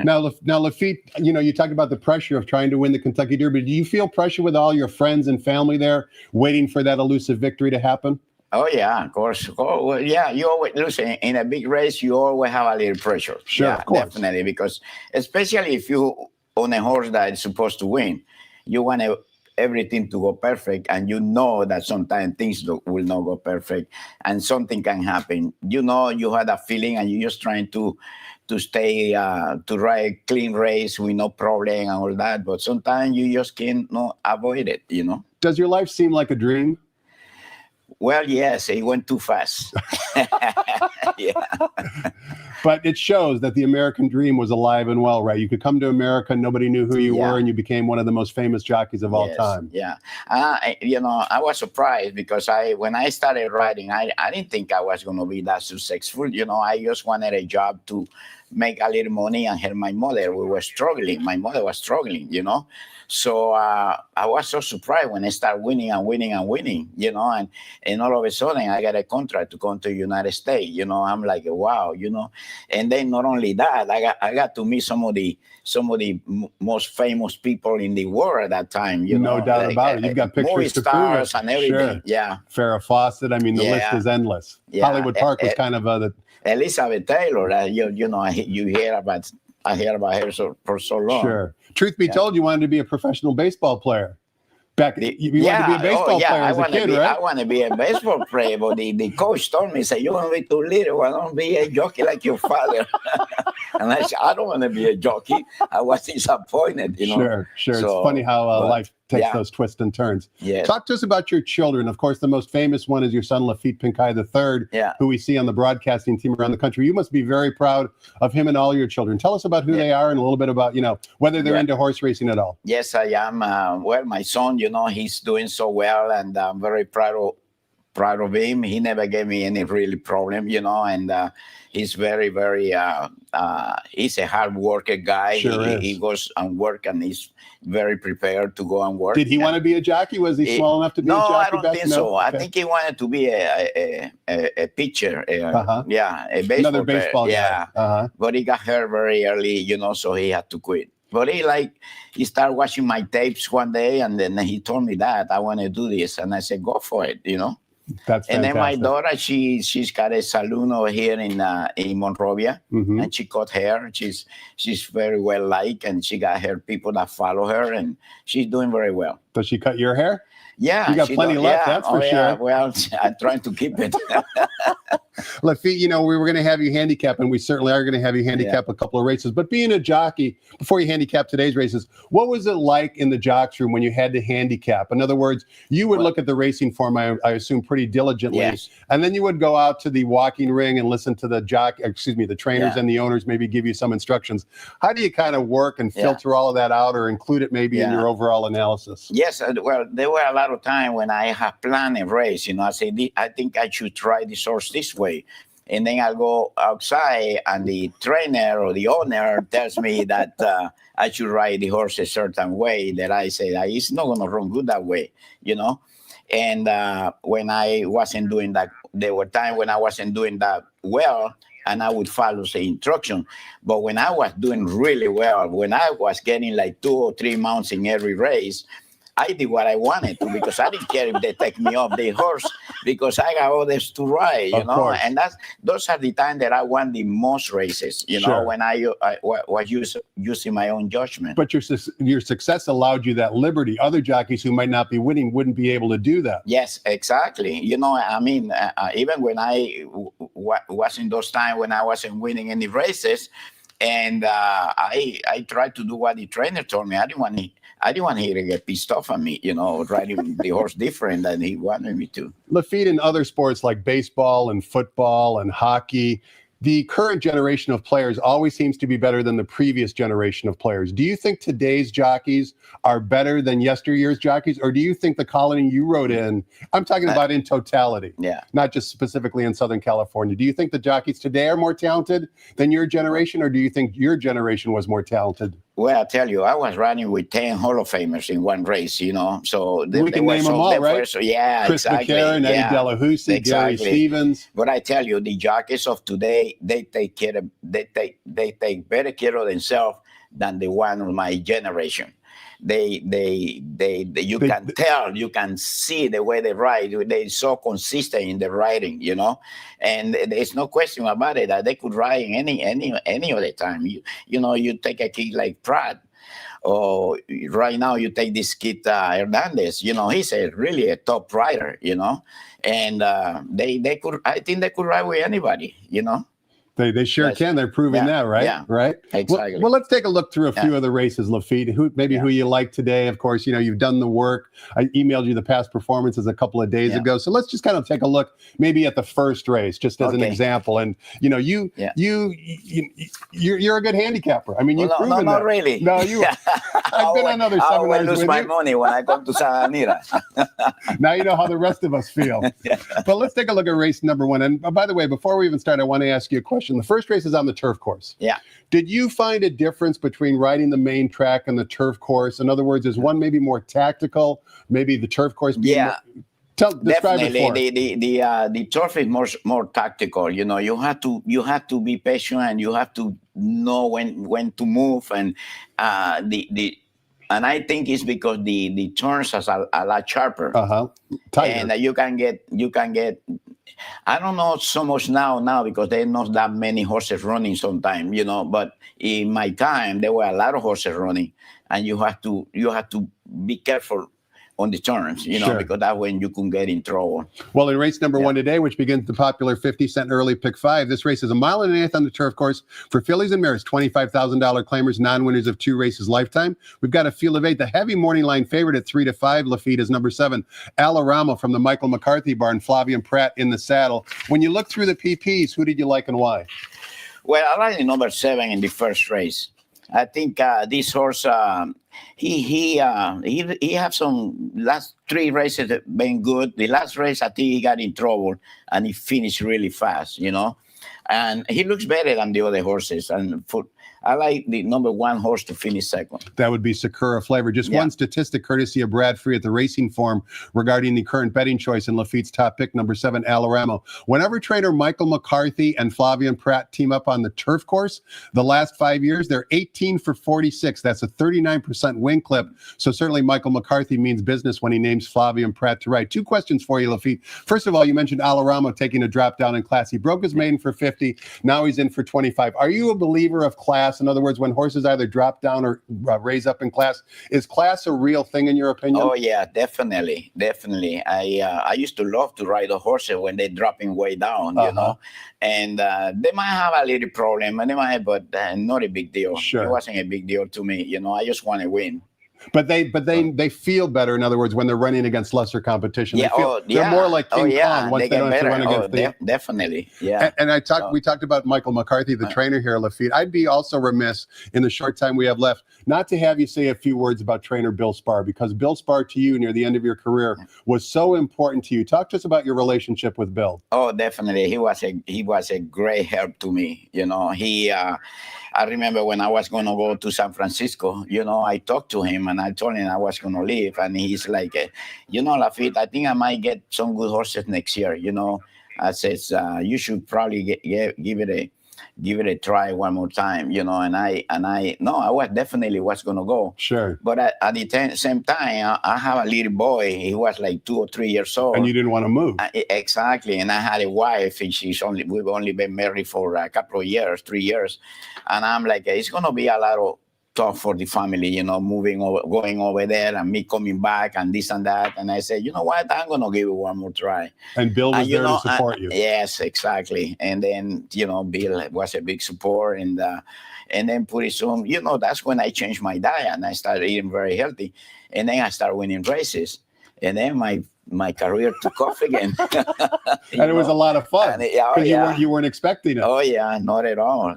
Now, Laffit, you know, you talked about the pressure of trying to win the Kentucky Derby. Do you feel pressure with all your friends and family there, waiting for that elusive victory to happen? Oh, yeah, of course. Oh, well, yeah, you always, listen, in a big race, you always have a little pressure. Sure, yeah, of course. Definitely, because especially if you own a horse that is supposed to win, you want everything to go perfect, and you know that sometimes things will not go perfect, and something can happen. You know, you had a feeling, and you're just trying to stay to ride a clean race with no problem and all that, but sometimes you just can't avoid it, you know. Does your life seem like a dream? Well, yes, he went too fast. Yeah. But it shows that the American dream was alive and well, right? You could come to America, nobody knew who you were, and you became one of the most famous jockeys of all time. Yeah. I was surprised because when I started riding, I didn't think I was going to be that successful. I just wanted a job to make a little money and help my mother. We were struggling. My mother was struggling, So I was so surprised when I started winning and winning and winning, and all of a sudden I got a contract to come to the United States. I'm like, wow, And then not only that, I got to meet some of the most famous people in the world at that time. No doubt about it. You've got pictures movie to stars prove it. and everything. Sure. Yeah. Farrah Fawcett. I mean, the list is endless. Yeah. Hollywood Park was kind of the. Elizabeth Taylor. You hear about. I heard about her for so long. Sure. Truth be told, you wanted to be a professional baseball player. You wanted to be a baseball player as a kid, right? I want to be a baseball player, but the coach told me, "Say you want to be too little. I don't be a jockey like your father." And I said, "I don't want to be a jockey." I was disappointed, Sure. So, it's funny how life takes those twists and turns. Yes. Talk to us about your children. Of course, the most famous one is your son, Lefit Pincay Jr, who we see on the broadcasting team around the country. You must be very proud of him and all your children. Tell us about who they are and a little bit about, whether they're into horse racing at all. Yes, I am. My son, he's doing so well, and I'm very proud of him. He never gave me any really problem, and he's very, very, he's a hard worker guy. Sure he goes and work, and he's very prepared to go and work. Did he want to be a jockey? Was he small enough to be a jockey? No, I don't think so. Okay. I think he wanted to be a pitcher. A baseball Another baseball player. guy. But he got hurt very early, so he had to quit. But he started watching my tapes one day, and then he told me that I want to do this, and I said, go for it, That's fantastic. And then my daughter, she's got a saloon over here in Monrovia, and she cut hair. She's very well liked, and she got her people that follow her, and she's doing very well. Does she cut your hair? Yeah, you got plenty left. That's for sure. Yeah. Well, I'm trying to keep it. Lefit, we were going to have you handicap, and we certainly are going to have you handicap a couple of races. But being a jockey, before you handicap today's races, what was it like in the jocks room when you had to handicap? In other words, you would look at the racing form, I assume, pretty diligently, and then you would go out to the walking ring and listen to the trainers and the owners maybe give you some instructions. How do you kind of work and filter all of that out, or include it maybe in your overall analysis? Yes, well, there were a lot of times when I have planned a race. I say, I think I should try this horse this way. And then I'll go outside, and the trainer or the owner tells me that I should ride the horse a certain way, that I say that it's not going to run good that way, And when I wasn't doing that, there were times when I wasn't doing that well, and I would follow the instruction. But when I was doing really well, when I was getting like 2 or 3 mounts in every race, I did what I wanted to, because I didn't care if they take me off the horse, because I got others to ride, And those are the times that I won the most races, when I was using my own judgment. But your success allowed you that liberty. Other jockeys who might not be winning wouldn't be able to do that. Yes, exactly. Even when I was in those times when I wasn't winning any races, and I tried to do what the trainer told me. I didn't want him to get pissed off at me, riding the horse different than he wanted me to. Lefit, in other sports like baseball and football and hockey, the current generation of players always seems to be better than the previous generation of players. Do you think today's jockeys are better than yesteryear's jockeys, or do you think the colony you rode in, I'm talking about in totality, not just specifically in Southern California, do you think the jockeys today are more talented than your generation, or do you think your generation was more talented? Well, I tell you, I was running with 10 Hall of Famers in one race, So we can name them all, right? Chris exactly. McCarron, Eddie Delahousie, Gary Stevens. But I tell you, the jockeys of today, they take better care of themselves than the one of my generation. You can see the way they ride. They're so consistent in the riding, and there's no question about it that they could ride any other time. You take a kid like Pratt, or right now you take this kid Hernandez. He's really a top rider. And I think they could ride with anybody. They sure Yes. can. They're proving Yeah, that, right? yeah, Right? exactly. Well, let's take a look through a few of the races, Laffit. Who you like today. Of course, you've done the work. I emailed you the past performances a couple of days ago. So let's just kind of take a look maybe at the first race, just as an example. And you're a good handicapper. I mean, you've proven not that. really. No, you. I've been on other I seminars always lose with my you. money when I come to Santa Anita. Now you know how the rest of us feel. But let's take a look at race number 1. And by the way, before we even start, I want to ask you a question. The first race is on the turf course. Yeah. Did you find a difference between riding the main track and the turf course? In other words, is one maybe more tactical? Maybe the turf course being describe Definitely. it for us. The turf is more tactical. You have to be patient, and you have to know when to move, and and I think it's because the turns are a lot sharper. Tighter. And you can get. I don't know so much now because there are not that many horses running sometimes, but in my time there were a lot of horses running, and you have to be careful on the turns, because that's when you can get in trouble. Well, in race number 1 today, which begins the popular 50-cent early pick 5, this race is 1.1 miles on the turf course for fillies and mares, $25,000 claimers, non-winners of 2 races lifetime. We've got a field of 8. The heavy morning line favorite at 3-5, Laffit, is number 7, Alaramo from the Michael McCarthy barn, Flavien Prat in the saddle. When you look through the PPs, who did you like and why? Well, I like the number 7 in the first race. I think this horse, he have some last 3 races that been good. The last race, I think he got in trouble, and he finished really fast, and he looks better than the other horses. And I like the number 1 horse to finish second. That would be Sakura Flavor. Just one statistic courtesy of Brad Free at the Racing Form regarding the current betting choice in Laffit's top pick, number 7, Alaramo. Whenever trainer Michael McCarthy and Flavien Prat team up on the turf course, the last 5 years, they're 18 for 46. That's a 39% win clip. So certainly Michael McCarthy means business when he names Flavien Prat to ride. 2 questions for you, Laffit. First of all, you mentioned Alaramo taking a drop down in class. He broke his maiden for 50. Now he's in for 25. Are you a believer of class? In other words, when horses either drop down or raise up in class, is class a real thing in your opinion? Oh yeah, definitely. I used to love to ride the horses when they're dropping way down, and they might have a little problem, and but not a big deal. Sure. It wasn't a big deal to me, I just want to win. But they feel better, in other words, when they're running against lesser competition. They're more like King Kong once they don't have to run against definitely. Yeah. And we talked about Michael McCarthy, the trainer here, Laffit. I'd be also remiss in the short time we have left not to have you say a few words about trainer Bill Spar, because Bill Spar to you near the end of your career was so important to you. Talk to us about your relationship with Bill. Oh, definitely. He was a great help to me. I remember when I was going to go to San Francisco, I talked to him and I told him I was going to leave. And he's like, Laffit, I think I might get some good horses next year. I says, you should probably give it a try one more time, and I was definitely going to go. Sure. But at the same time, I have a little boy. He was like 2 or 3 years old. And you didn't want to move. Exactly. And I had a wife, and we've only been married for a couple of years, 3 years. And I'm like, it's going to be a lot of tough for the family, moving over, going over there, and me coming back, and this and that. And I said, you know what, I'm going to give it one more try. And Bill was there to support you. Yes, exactly. And then, Bill was a big support. And then pretty soon, that's when I changed my diet, and I started eating very healthy. And then I started winning races. And then my career took off again. And it was a lot of fun. You weren't expecting it. Oh, yeah, not at all,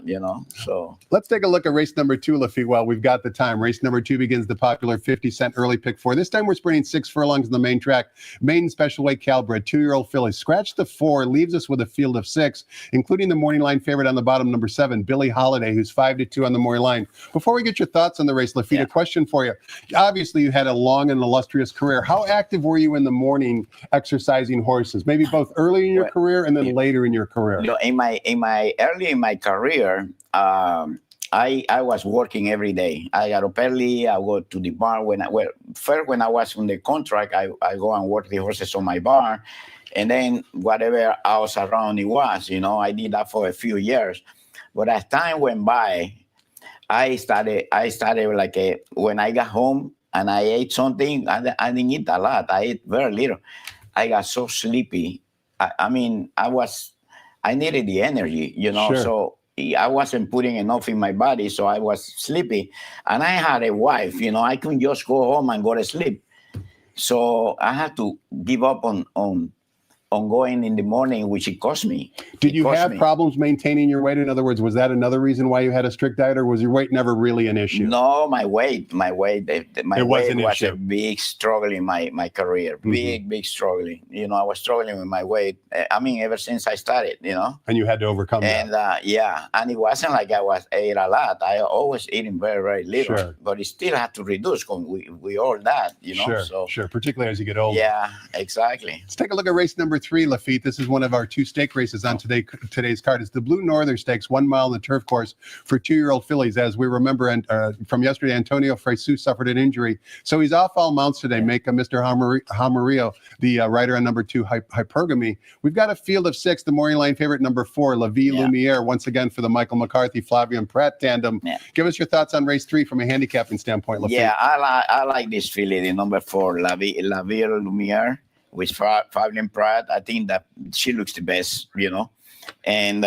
so. Let's take a look at race number 2, Laffit. Well, we've got the time. Race number 2 begins the popular 50-cent early pick 4. This time we're sprinting 6 furlongs on the main track. Maiden special weight Calbred, 2-year-old filly. Scratch the 4, leaves us with a field of 6, including the morning line favorite on the bottom, number 7, Billie Holiday, who's 5-2 on the morning line. Before we get your thoughts on the race, Laffit, a question for you. Obviously, you had a long and illustrious career. How active were you in the morning exercising horses? Maybe both early in your career and then later in your career. In my career, I was working every day. I got up early. I go to the barn when I was on the contract. I go and work the horses on my barn, and then whatever else around it was, I did that for a few years. But as time went by, I started when I got home. And I ate something. I didn't eat a lot. I ate very little. I got so sleepy. I I needed the energy, you know. Sure. So I wasn't putting enough in my body, so I was sleepy. And I had a wife, you know. I couldn't just go home and go to sleep. So I had to give up on going in the morning, which it cost me. Did It you cost have me. problems maintaining your weight? In other words, was that another reason why you had a strict diet, or was your weight never really an issue? No, my weight, my It weight was an was a issue. big struggle in my career. Big struggling. You know, I was struggling with my weight. I mean, ever since I started, you know. And you had to overcome And that. and it wasn't like I ate a lot. I always eating very, very little. Sure. But it still had to reduce. Cause we all that, you know. Sure, So sure, particularly as you get older. yeah, exactly. Let's take a look at race number 3, Laffit. This is one of our 2 stake races on today's card. It's the Blue Northern Stakes, 1 mile on the turf course for 2-year-old fillies. As we remember from yesterday, Antonio Fresu suffered an injury, so he's off all mounts today. Make Mr. Hamarillo, the rider on number 2, Hypergamy. We've got a field of 6. The morning line favorite, number 4, La Vie Lumiere, once again for the Michael McCarthy, Flavio and Pratt tandem. Yeah. Give us your thoughts on race 3 from a handicapping standpoint, Laffit. Yeah, I like this filly, the number 4, La Vie Lumiere, with Fabian Pratt. I think that she looks the best, you know. And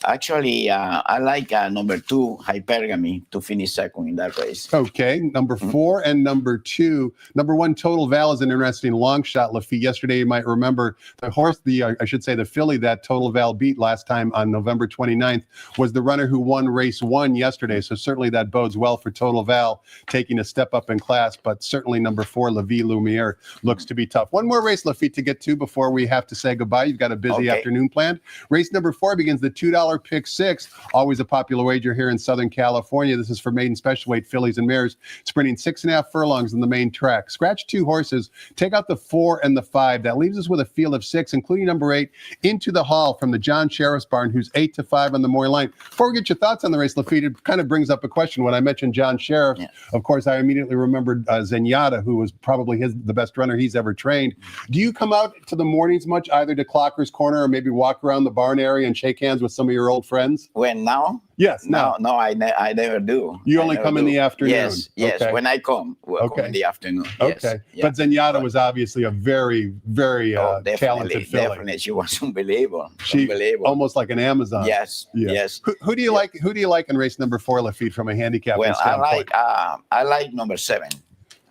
actually, I like number 2, Hypergamy, to finish second in that race. Okay, number 4 and number 2. Number 1, Total Val, is an interesting long shot, Laffit. Yesterday, you might remember the horse, I should say the filly that Total Val beat last time on November 29th was the runner who won race 1 yesterday. So certainly that bodes well for Total Val taking a step up in class. But certainly number 4, La Vie Lumiere, looks to be tough. One more race, Laffit, to get to before we have to say goodbye. You've got a busy afternoon planned. Race number 4 begins the $2 pick 6, always a popular wager here in Southern California. This is for maiden special weight fillies and mares, sprinting 6.5 furlongs in the main track. Scratch 2 horses, take out the 4 and the 5. That leaves us with a field of 6, including number 8, Into the Hall from the John Sheriff's Barn, who's 8-5 on the morning line. Before we get your thoughts on the race, Laffit, it kind of brings up a question. When I mentioned John Sheriff, of course, I immediately remembered Zenyatta, who was probably the best runner he's ever trained. Do you come out to the mornings much, either to Clocker's Corner or maybe walk around the barn area and shake hands with some of your old friends? When now? Yes. No, I never do. You only come in the afternoon. Yes. Okay. When I come, come in the afternoon. Yes. Okay. Yeah. But Zenyatta was obviously a very, very talented filly. Definitely, she was unbelievable. She unbelievable. almost like an Amazon. Yes. Yeah. Yes. Who do you like? Who do you like in race number 4, Laffit, from a handicapping standpoint? I like number 7.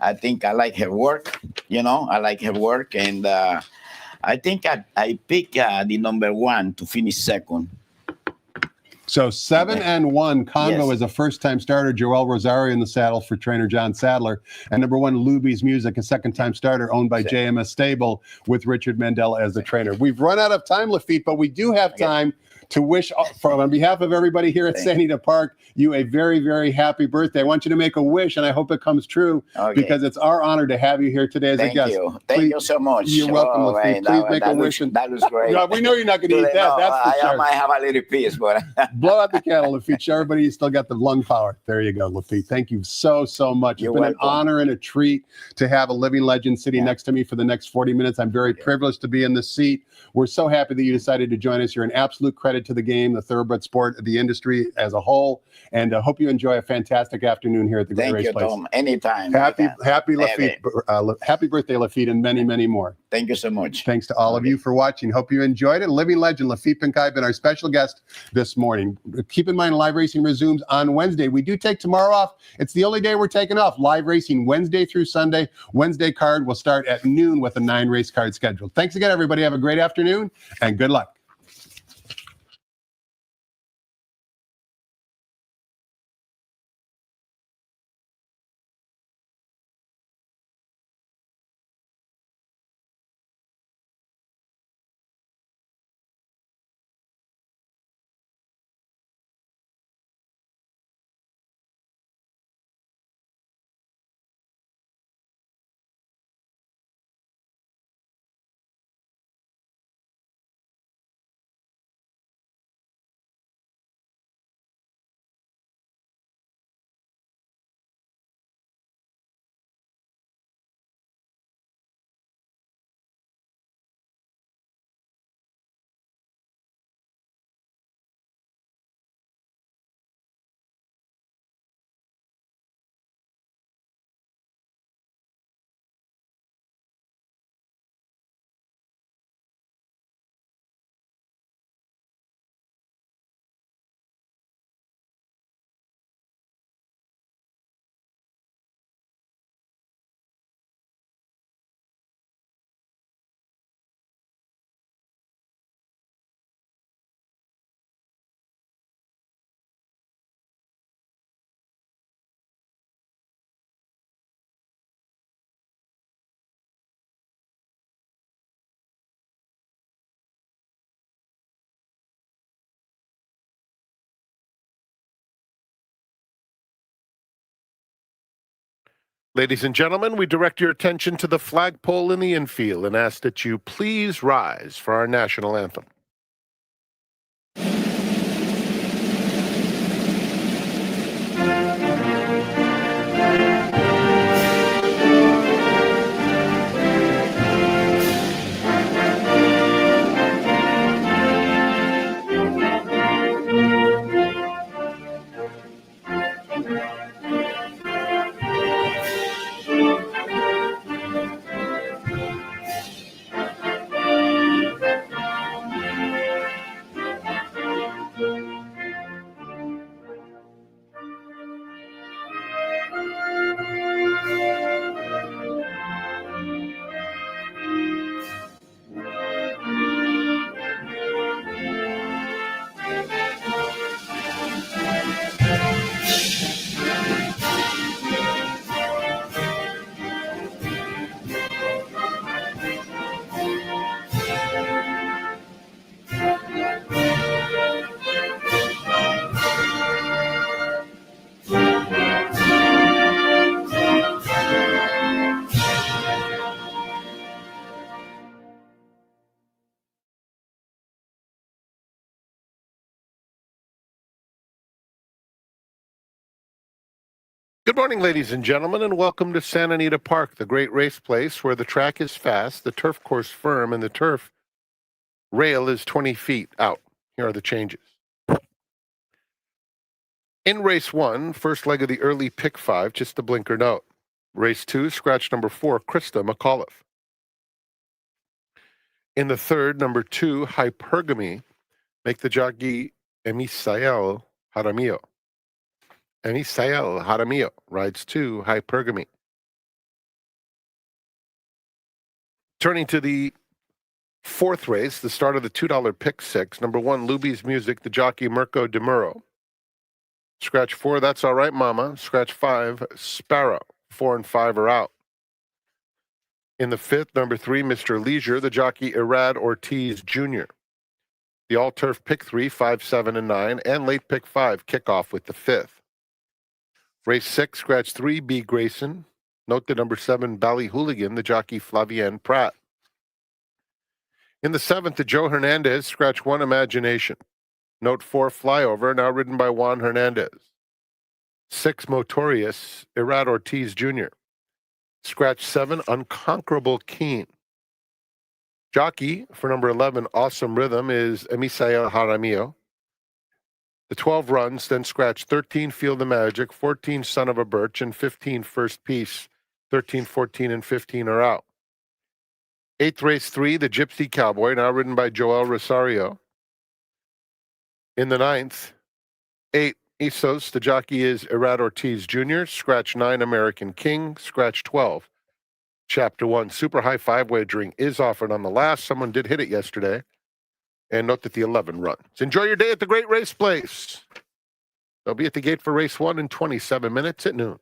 I think I like her work. You know, I like her work, and I think I pick the number 1 to finish second. So 7 and 1, Convo is a first-time starter. Joel Rosario in the saddle for trainer John Sadler. And number 1, Luby's Music, a second-time starter owned by JMS Stable with Richard Mandela as the trainer. We've run out of time, Laffit, but we do have time to wish, on behalf of everybody here at San Anita Park, you a very, very happy birthday. I want you to make a wish, and I hope it comes true, because it's our honor to have you here today as a guest. Thank you so much. You're welcome, Laffit. Please make a wish. That was great. We know you're not going to eat that. That's for sure. I might have a little piece, but blow out the candle, Laffit. Show everybody you still got the lung power. There you go, Laffit. Thank you so much. It's been an honor and a treat to have a living legend sitting next to me for the next 40 minutes. I'm very privileged to be in this seat. We're so happy that you decided to join us. You're an absolute credit to the game, the thoroughbred sport, the industry as a whole, and I hope you enjoy a fantastic afternoon here at the Great Race Place. Tom. Anytime. Happy Laffit. Happy birthday, Laffit, and many, many more. Thank you so much. Thanks to all of you for watching. Hope you enjoyed it. Living legend Lefit Pincay been our special guest this morning. Keep in mind, live racing resumes on Wednesday. We do take tomorrow off. It's the only day we're taking off. Live racing Wednesday through Sunday. Wednesday card will start at noon with a 9-race card scheduled. Thanks again, everybody. Have a great afternoon and good luck. Ladies and gentlemen, we direct your attention to the flagpole in the infield and ask that you please rise for our national anthem. Good morning, ladies and gentlemen, and welcome to Santa Anita Park, the great race place where the track is fast, the turf course firm, and the turf rail is 20 feet out. Here are the changes. In race 1, first leg of the early pick 5, just a blinker note. Race 2, scratch number 4, Krista McAuliffe. In the third, number 2, Hypergamy, make the jockey Emisael Jaramillo. Emisael Jaramillo rides 2, Hypergamy. Turning to the fourth race, the start of the $2 pick 6, number 1, Luby's Music, the jockey Mirko de Muro. Scratch 4, That's All Right Mama. Scratch 5, Sparrow. 4 and 5 are out. In the fifth, number 3, Mr. Leisure, the jockey Irad Ortiz Jr. The all-turf pick 3, 5, 7, and 9, and late pick 5 kick off with the fifth. Race 6, scratch 3, B. Grayson. Note the number 7, Bally Hooligan, the jockey Flavien Pratt. In the seventh, the Joe Hernandez, scratch 1, Imagination. Note 4, Flyover, now ridden by Juan Hernandez. 6, Motorius, Irad Ortiz Jr. Scratch 7, Unconquerable Keen. Jockey for number 11, Awesome Rhythm, is Emisael Jaramillo. The 12 runs, then scratch 13, Feel the Magic, 14, Son of a Birch, and 15, First Piece. 13, 14, and 15 are out. Eighth, race 3, the Gypsy Cowboy, now ridden by Joel Rosario. In the ninth, 8, Isos, the jockey is Irad Ortiz Jr., scratch 9, American King, scratch 12. Chapter 1, Super High 5 wagering is offered on the last. Someone did hit it yesterday. And note that the 11 runs. Enjoy your day at the Great Race Place. They'll be at the gate for race 1 in 27 minutes at noon.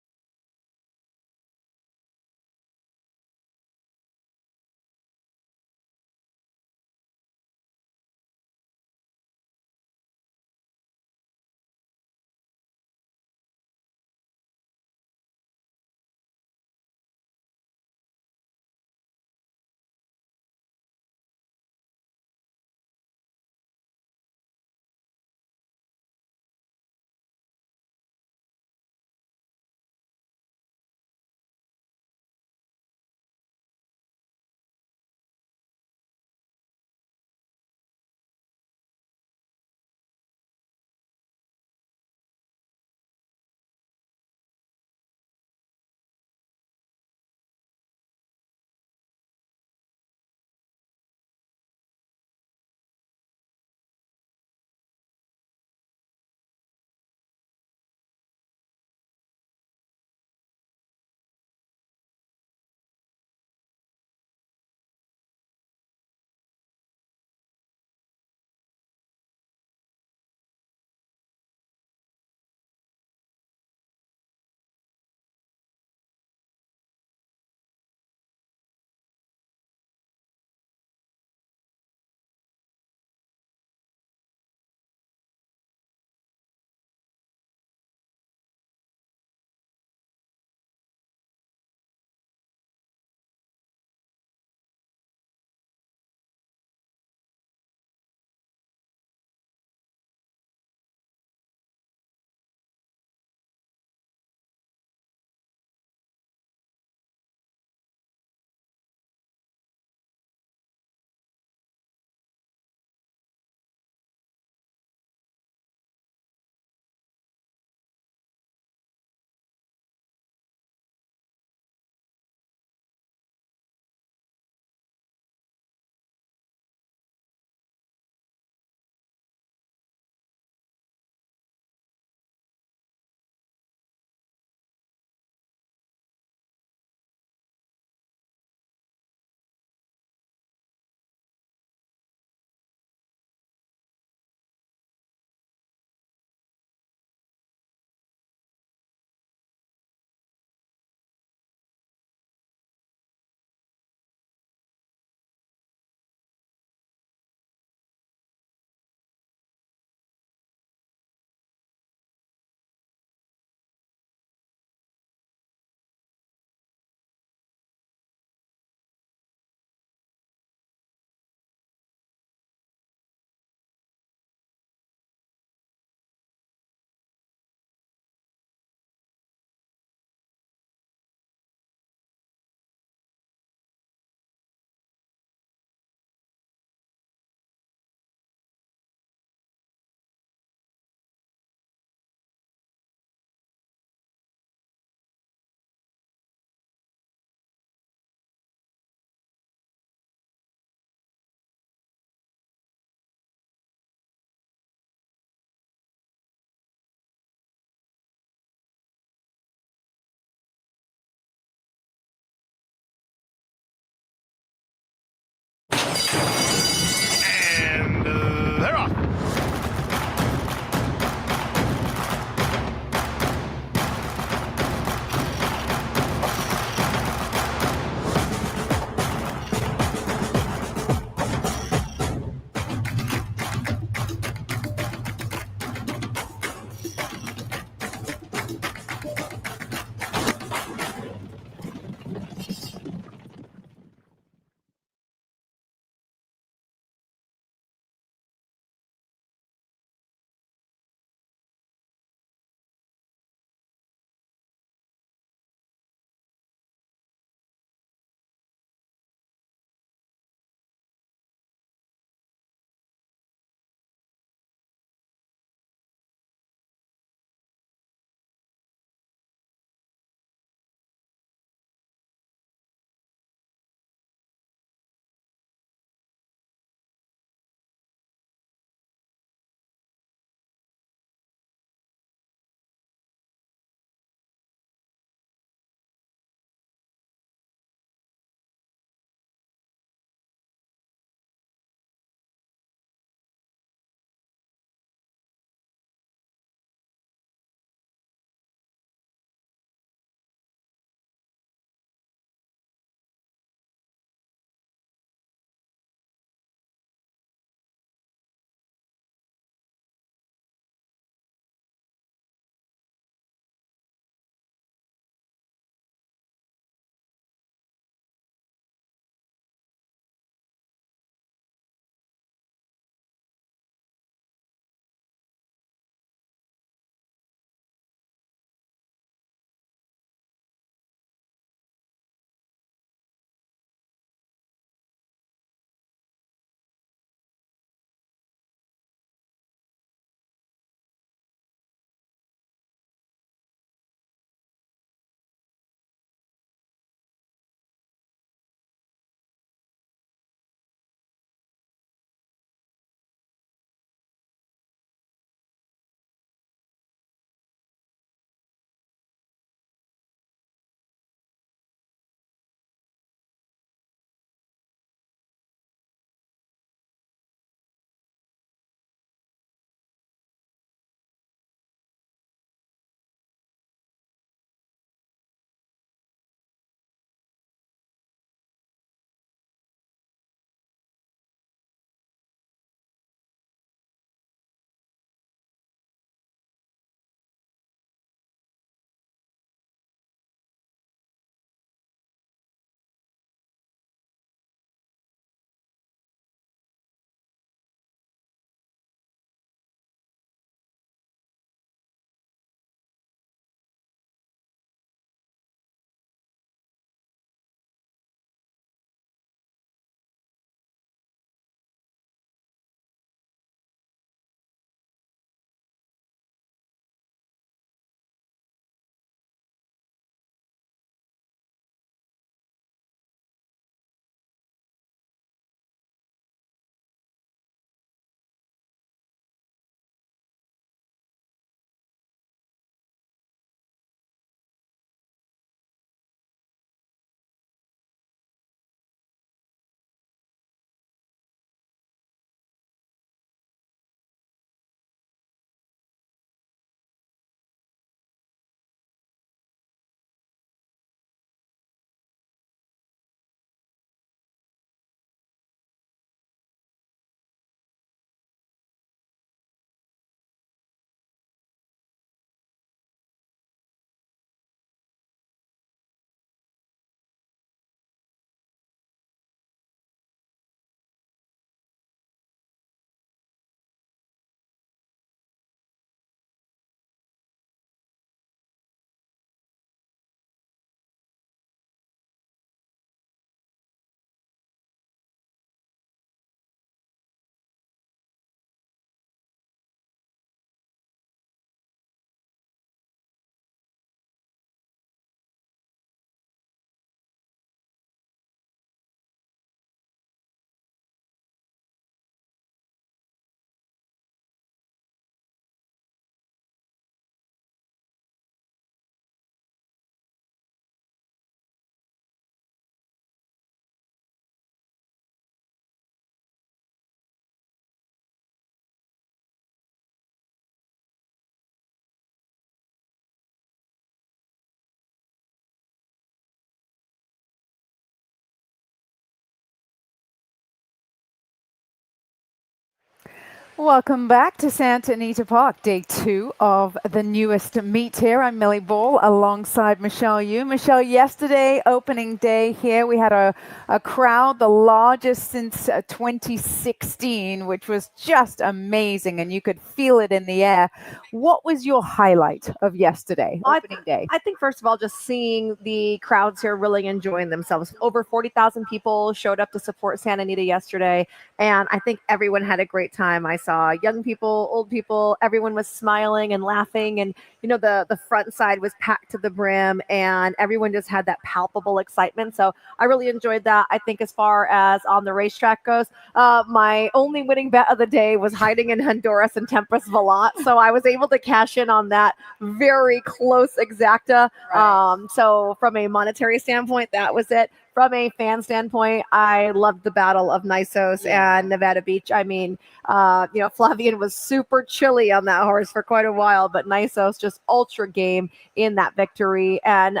Welcome back to Santa Anita Park, day 2 of the newest meet here. I'm Millie Ball alongside Michelle Yu. Michelle, yesterday, opening day here, we had a crowd, the largest since 2016, which was just amazing, and you could feel it in the air. What was your highlight of yesterday, opening day? I think, first of all, just seeing the crowds here really enjoying themselves. Over 40,000 people showed up to support Santa Anita yesterday, and I think everyone had a great time. I saw young people, old people, everyone was smiling and laughing, and the front side was packed to the brim, and everyone just had that palpable excitement. So I really enjoyed that. I think as far as on the racetrack goes, my only winning bet of the day was hiding in Honduras and Tempest Velat, so I was able to cash in on that very close exacta. Right. So from a monetary standpoint, that was it. From a fan standpoint, I loved the battle of Nisos and Nevada Beach. I mean, Flavian was super chilly on that horse for quite a while, but Nisos just ultra game in that victory. And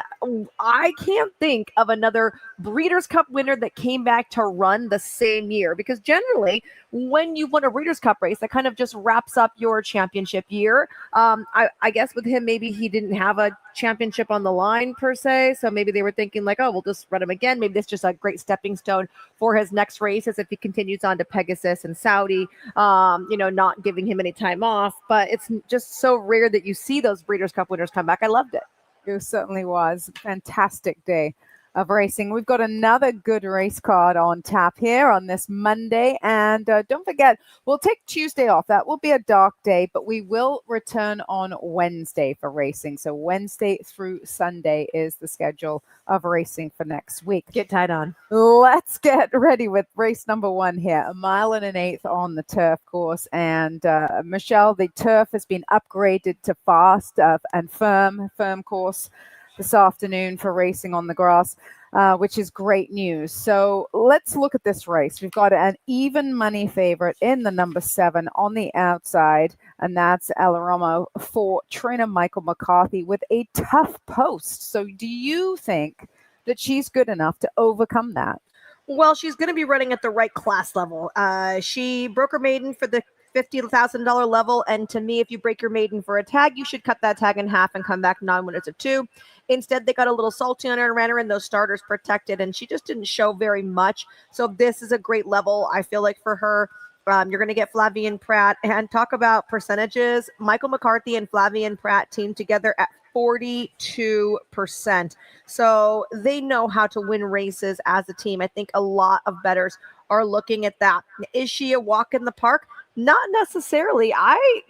I can't think of another Breeders' Cup winner that came back to run the same year, because generally when you won a Breeders' Cup race, that kind of just wraps up your championship year. I guess with him, maybe he didn't have a championship on the line per se, so maybe they were thinking like, oh, we'll just run him again. Maybe this is just a great stepping stone for his next races if he continues on to Pegasus and Saudi, not giving him any time off. But it's just so rare that you see those Breeders' Cup winners come back. I loved it. It certainly was. Fantastic day of racing. We've got another good race card on tap here on this Monday. And don't forget, we'll take Tuesday off. That will be a dark day, but we will return on Wednesday for racing. So Wednesday through Sunday is the schedule of racing for next week. Get tied on. Let's get ready with race number 1 here. 1 1/8 miles on the turf course. And Michelle, the turf has been upgraded to fast and firm course this afternoon for racing on the grass, which is great news. So let's look at this race. We've got an even money favorite in the number 7 on the outside, and that's El Romo for trainer Michael McCarthy with a tough post. So do you think that she's good enough to overcome that? Well, she's going to be running at the right class level. She broke her maiden for the $50,000 level, and to me, if you break your maiden for a tag, you should cut that tag in half and come back non-winners of 2. Instead, they got a little salty on her and ran her in those starters protected, and she just didn't show very much. So this is a great level, I feel like, for her. You're going to get Flavian Prat, and talk about percentages. Michael McCarthy and Flavian Prat teamed together at 42%. So they know how to win races as a team. I think a lot of bettors are looking at that. Is she a walk in the park? Not necessarily. I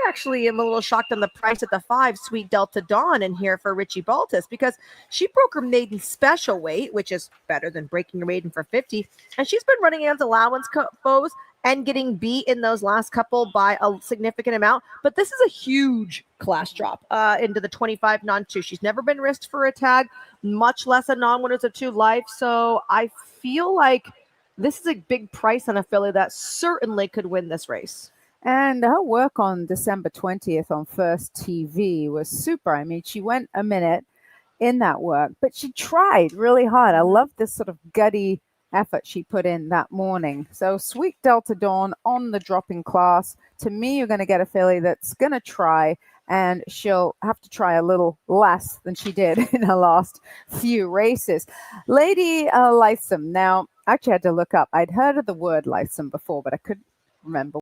actually am a little shocked on the price at the 5, Sweet Delta Dawn in here for Richie Baltus, because she broke her maiden special weight, which is better than breaking her maiden for 50. And she's been running against allowance foes and getting beat in those last couple by a significant amount. But this is a huge class drop into the 25 non-2. She's never been risked for a tag, much less a non-winners of 2 life. So I feel like this is a big price on a filly that certainly could win this race. And her work on December 20th on First TV was super. I mean, she went a minute in that work, but she tried really hard. I love this sort of gutty effort she put in that morning. So Sweet Delta Dawn on the dropping class. To me, you're going to get a filly that's going to try, and she'll have to try a little less than she did in her last few races. Lady Lithesome. Now, I actually had to look up. I'd heard of the word Lithesome before, but I couldn't remember